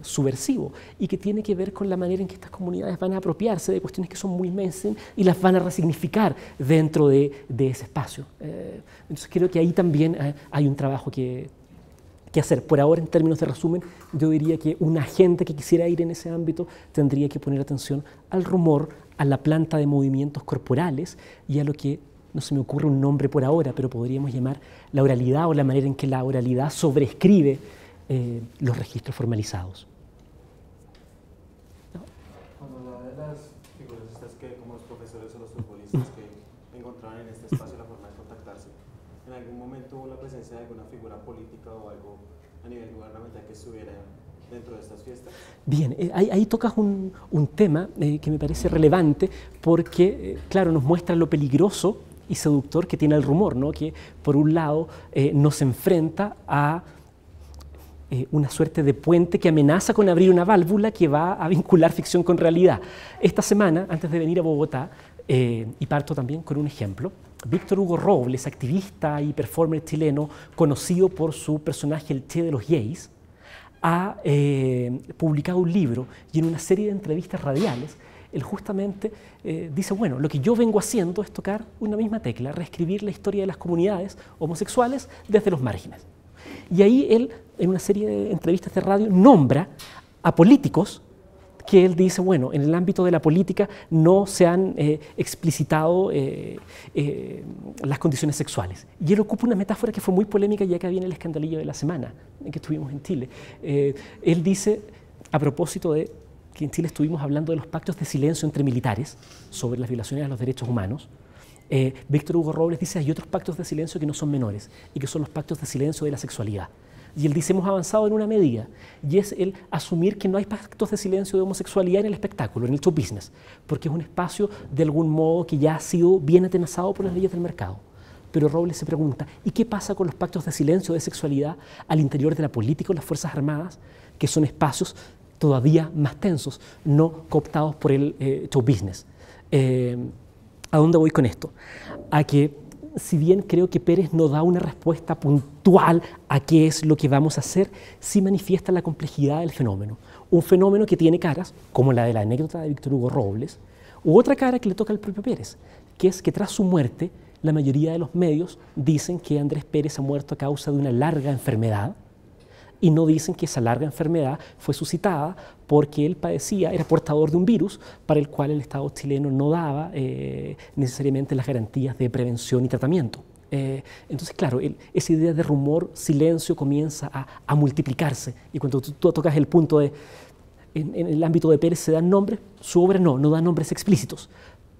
subversivo, y que tiene que ver con la manera en que estas comunidades van a apropiarse de cuestiones que son muy mainstream y las van a resignificar dentro de ese espacio. Entonces creo que ahí también hay un trabajo que hacer. Por ahora, en términos de resumen, yo diría que un agente que quisiera ir en ese ámbito tendría que poner atención al rumor, a la planta de movimientos corporales y a lo que no se me ocurre un nombre por ahora, pero podríamos llamar la oralidad o la manera en que la oralidad sobreescribe los registros formalizados. ¿No? Cuando hablaba de las figuras estas que, como los profesores o los futbolistas que encontraban en este espacio la forma de contactarse, ¿en algún momento hubo la presencia de alguna figura política o algo a nivel gubernamental que estuviera dentro de estas fiestas? Bien, ahí tocas un tema que me parece relevante porque, claro, nos muestra lo peligroso y seductor que tiene el rumor, ¿no? Que por un lado nos enfrenta a una suerte de puente que amenaza con abrir una válvula que va a vincular ficción con realidad. Esta semana, antes de venir a Bogotá, y parto también con un ejemplo, Víctor Hugo Robles, activista y performer chileno, conocido por su personaje el Che de los gays, ha publicado un libro y en una serie de entrevistas radiales él justamente dice, bueno, lo que yo vengo haciendo es tocar una misma tecla, reescribir la historia de las comunidades homosexuales desde los márgenes. Y ahí él, en una serie de entrevistas de radio, nombra a políticos que él dice, bueno, en el ámbito de la política no se han explicitado las condiciones sexuales. Y él ocupa una metáfora que fue muy polémica y acá viene el escandalillo de la semana en que estuvimos en Chile. Él dice, a propósito de que en Chile estuvimos hablando de los pactos de silencio entre militares sobre las violaciones a los derechos humanos, Víctor Hugo Robles dice, hay otros pactos de silencio que no son menores y que son los pactos de silencio de la sexualidad. Y él dice, hemos avanzado en una medida, y es el asumir que no hay pactos de silencio de homosexualidad en el espectáculo, en el show business, porque es un espacio de algún modo que ya ha sido bien atenazado por las leyes del mercado. Pero Robles se pregunta, ¿y qué pasa con los pactos de silencio de sexualidad al interior de la política o las Fuerzas Armadas, que son espacios todavía más tensos, no cooptados por el show business? ¿A dónde voy con esto? A que si bien creo que Pérez no da una respuesta puntual a qué es lo que vamos a hacer, sí manifiesta la complejidad del fenómeno. Un fenómeno que tiene caras, como la de la anécdota de Víctor Hugo Robles, u otra cara que le toca al propio Pérez, que es que tras su muerte, la mayoría de los medios dicen que Andrés Pérez ha muerto a causa de una larga enfermedad, y no dicen que esa larga enfermedad fue suscitada porque él era portador de un virus para el cual el Estado chileno no daba necesariamente las garantías de prevención y tratamiento. Entonces, claro, esa idea de rumor, silencio, comienza a multiplicarse. Y cuando tú tocas el punto de, en el ámbito de Pérez se dan nombres, su obra no da nombres explícitos,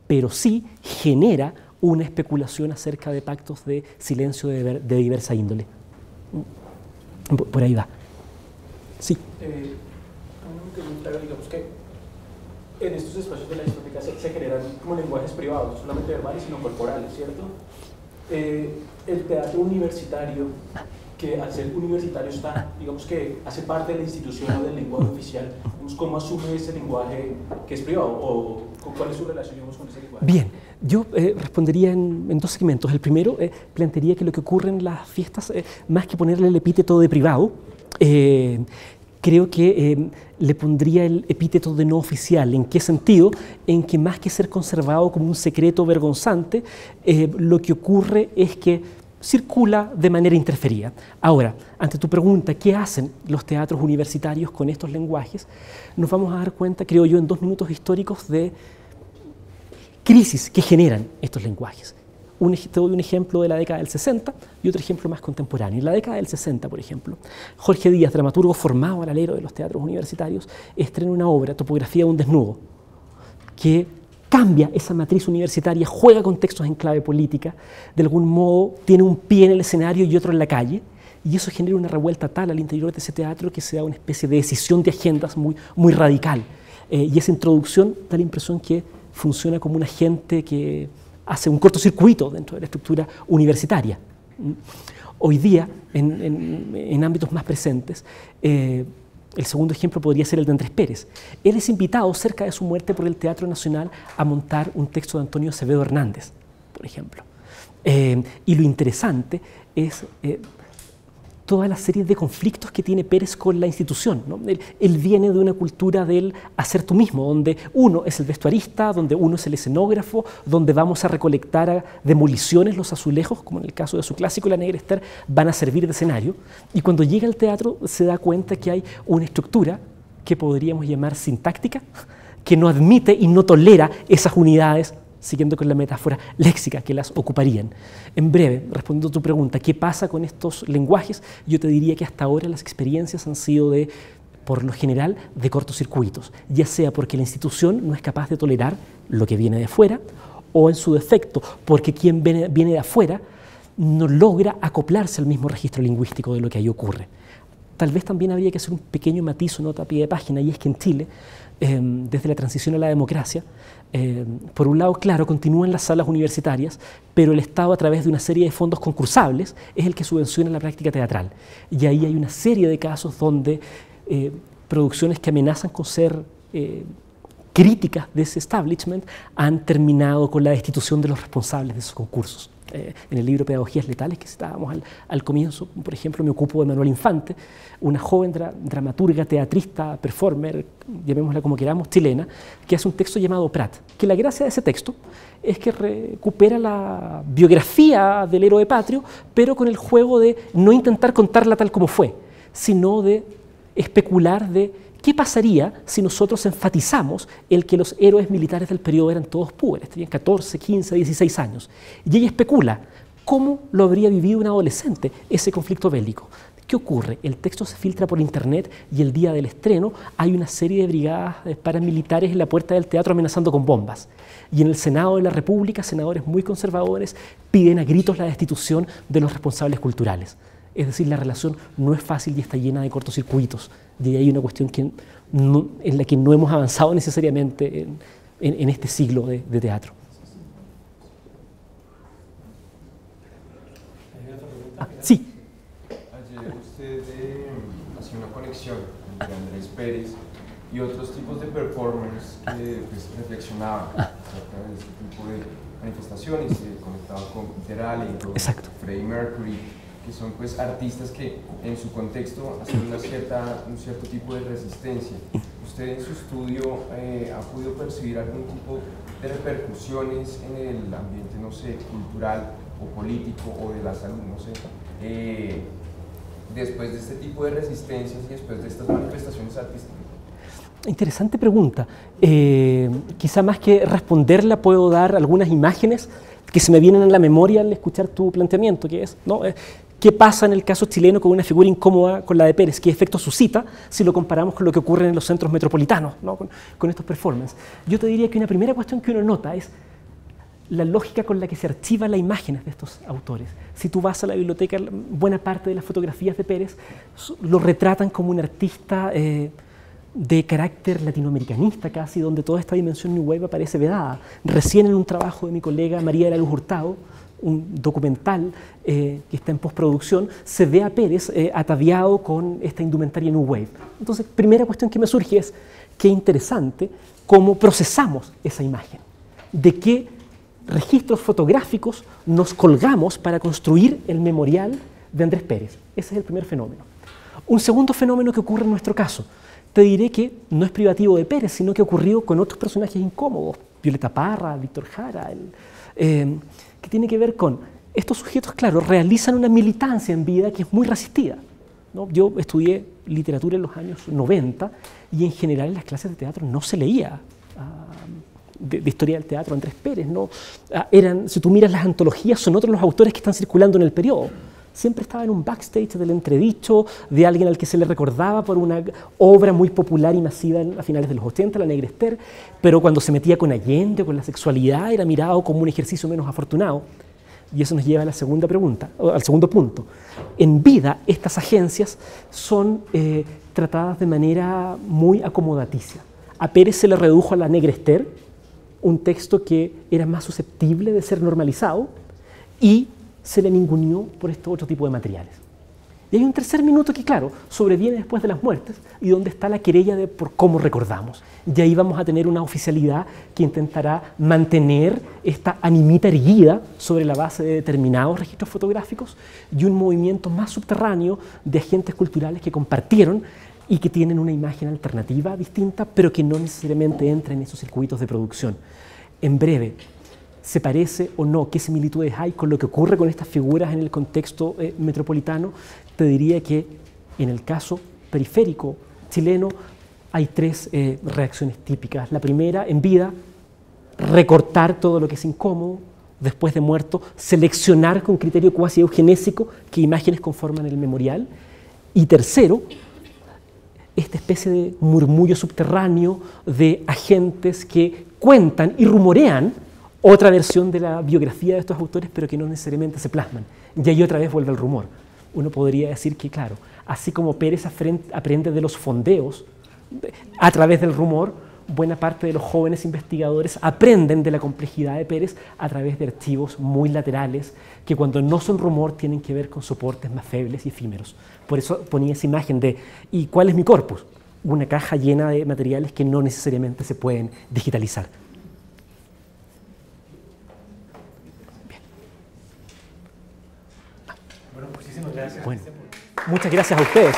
pero sí genera una especulación acerca de pactos de silencio de diversa índole. Por ahí va. Sí. Una pregunta, digamos que en estos espacios de la discoteca se generan como lenguajes privados, no solamente verbales, sino corporales, ¿cierto? El teatro universitario, que al ser universitario está, digamos que hace parte de la institución o del lenguaje oficial, ¿cómo asume ese lenguaje que es privado? ¿O cuál es su relación, digamos, con ese lenguaje? Bien, yo respondería en dos segmentos. El primero, plantearía que lo que ocurre en las fiestas, más que ponerle el epíteto de privado, creo que le pondría el epíteto de no oficial. ¿En qué sentido? En que más que ser conservado como un secreto vergonzante, lo que ocurre es que circula de manera interferida. Ahora, ante tu pregunta, ¿qué hacen los teatros universitarios con estos lenguajes? Nos vamos a dar cuenta, creo yo, en 2 minutos históricos de crisis que generan estos lenguajes. Te doy un ejemplo de la década del 60 y otro ejemplo más contemporáneo. En la década del 60, por ejemplo, Jorge Díaz, dramaturgo formado al alero de los teatros universitarios, estrena una obra, Topografía de un desnudo, que cambia esa matriz universitaria, juega con textos en clave política, de algún modo tiene un pie en el escenario y otro en la calle, y eso genera una revuelta tal al interior de ese teatro que se da una especie de decisión de agendas muy radical. Y esa introducción da la impresión que funciona como un agente que hace un cortocircuito dentro de la estructura universitaria. Hoy día, en ámbitos más presentes, el segundo ejemplo podría ser el de Andrés Pérez. Él es invitado cerca de su muerte por el Teatro Nacional a montar un texto de Antonio Acevedo Hernández, por ejemplo. Y lo interesante es toda la serie de conflictos que tiene Pérez con la institución, ¿no? Él viene de una cultura del hacer tú mismo, donde uno es el vestuarista, donde uno es el escenógrafo, donde vamos a recolectar a demoliciones los azulejos, como en el caso de su clásico La Negra Ester, van a servir de escenario. Y cuando llega al teatro se da cuenta que hay una estructura que podríamos llamar sintáctica, que no admite y no tolera esas unidades, siguiendo con la metáfora léxica, que las ocuparían. En breve, respondiendo a tu pregunta, ¿qué pasa con estos lenguajes? Yo te diría que hasta ahora las experiencias han sido por lo general, de cortocircuitos, ya sea porque la institución no es capaz de tolerar lo que viene de afuera, o en su defecto, porque quien viene de afuera no logra acoplarse al mismo registro lingüístico de lo que ahí ocurre. Tal vez también habría que hacer un pequeño matiz, nota a pie de página, y es que en Chile, desde la transición a la democracia, por un lado, claro, continúan las salas universitarias, pero el Estado, a través de una serie de fondos concursables, es el que subvenciona la práctica teatral. Y ahí hay una serie de casos donde producciones que amenazan con ser críticas de ese establishment han terminado con la destitución de los responsables de esos concursos. En el libro Pedagogías Letales, que citábamos al comienzo, por ejemplo, me ocupo de Manuel Infante, una joven dramaturga, teatrista, performer, llamémosla como queramos, chilena, que hace un texto llamado Prat, que la gracia de ese texto es que recupera la biografía del héroe patrio, pero con el juego de no intentar contarla tal como fue, sino de especular de qué pasaría si nosotros enfatizamos el que los héroes militares del periodo eran todos púberes, tenían 14, 15, 16 años. Y ella especula cómo lo habría vivido un adolescente ese conflicto bélico. ¿Qué ocurre? El texto se filtra por internet y el día del estreno hay una serie de brigadas paramilitares en la puerta del teatro amenazando con bombas. Y en el Senado de la República, senadores muy conservadores piden a gritos la destitución de los responsables culturales. Es decir, la relación no es fácil y está llena de cortocircuitos. Y ahí hay una cuestión en la que no hemos avanzado necesariamente en este siglo de teatro. Sí. Ayer usted hacía una conexión entre Andrés Pérez y otros tipos de performers que reflexionaban acerca de este tipo de manifestaciones, conectado con Peter Allen, con Freddie Mercury, que son pues artistas que en su contexto hacen un cierto tipo de resistencia. ¿Usted en su estudio ha podido percibir algún tipo de repercusiones en el ambiente, no sé, cultural o político o de la salud, no sé, después de este tipo de resistencias y después de estas manifestaciones artísticas? Interesante pregunta. Quizá más que responderla puedo dar algunas imágenes que se me vienen a la memoria al escuchar tu planteamiento, que es, ¿no? ¿Qué pasa en el caso chileno con una figura incómoda con la de Pérez? ¿Qué efecto suscita si lo comparamos con lo que ocurre en los centros metropolitanos, ¿no? con estos performances? Yo te diría que una primera cuestión que uno nota es la lógica con la que se archivan las imágenes de estos autores. Si tú vas a la biblioteca, buena parte de las fotografías de Pérez lo retratan como un artista de carácter latinoamericanista casi, donde toda esta dimensión New Wave aparece vedada. Recién en un trabajo de mi colega María de la Luz Hurtado, un documental que está en postproducción, se ve a Pérez ataviado con esta indumentaria New Wave. Entonces, primera cuestión que me surge es qué interesante cómo procesamos esa imagen, de qué registros fotográficos nos colgamos para construir el memorial de Andrés Pérez. Ese es el primer fenómeno. Un segundo fenómeno que ocurre en nuestro caso, te diré que no es privativo de Pérez, sino que ocurrió con otros personajes incómodos, Violeta Parra, Víctor Jara, que tiene que ver con estos sujetos, claro, realizan una militancia en vida que es muy resistida, ¿no? Yo estudié literatura en los años 90 y en general en las clases de teatro no se leía de historia del teatro, Andrés Pérez, ¿no? Si tú miras las antologías, son otros los autores que están circulando en el periodo. Siempre estaba en un backstage del entredicho de alguien al que se le recordaba por una obra muy popular y masiva a finales de los 80, La Negra Esther, pero cuando se metía con Allende o con la sexualidad era mirado como un ejercicio menos afortunado. Y eso nos lleva a la segunda pregunta, al segundo punto. En vida, estas agencias son tratadas de manera muy acomodaticia. A Pérez se le redujo a La Negra Esther, un texto que era más susceptible de ser normalizado, y se le ninguneó por este otro tipo de materiales. Y hay un tercer minuto que, claro, sobreviene después de las muertes y donde está la querella de por cómo recordamos. Y ahí vamos a tener una oficialidad que intentará mantener esta animita erguida sobre la base de determinados registros fotográficos y un movimiento más subterráneo de agentes culturales que compartieron y que tienen una imagen alternativa distinta, pero que no necesariamente entra en esos circuitos de producción. En breve, ¿se parece o no? ¿Qué similitudes hay con lo que ocurre con estas figuras en el contexto metropolitano? Te diría que en el caso periférico chileno hay tres reacciones típicas. La primera, en vida, recortar todo lo que es incómodo, después de muerto, seleccionar con criterio cuasi eugenésico qué imágenes conforman el memorial. Y tercero, esta especie de murmullo subterráneo de agentes que cuentan y rumorean otra versión de la biografía de estos autores, pero que no necesariamente se plasman. Y ahí otra vez vuelve el rumor. Uno podría decir que, claro, así como Pérez aprende de los fondeos a través del rumor, buena parte de los jóvenes investigadores aprenden de la complejidad de Pérez a través de archivos muy laterales que cuando no son rumor tienen que ver con soportes más febles y efímeros. Por eso ponía esa imagen de ¿y cuál es mi corpus? Una caja llena de materiales que no necesariamente se pueden digitalizar. Bueno, muchísimas gracias. Bueno, muchas gracias a ustedes.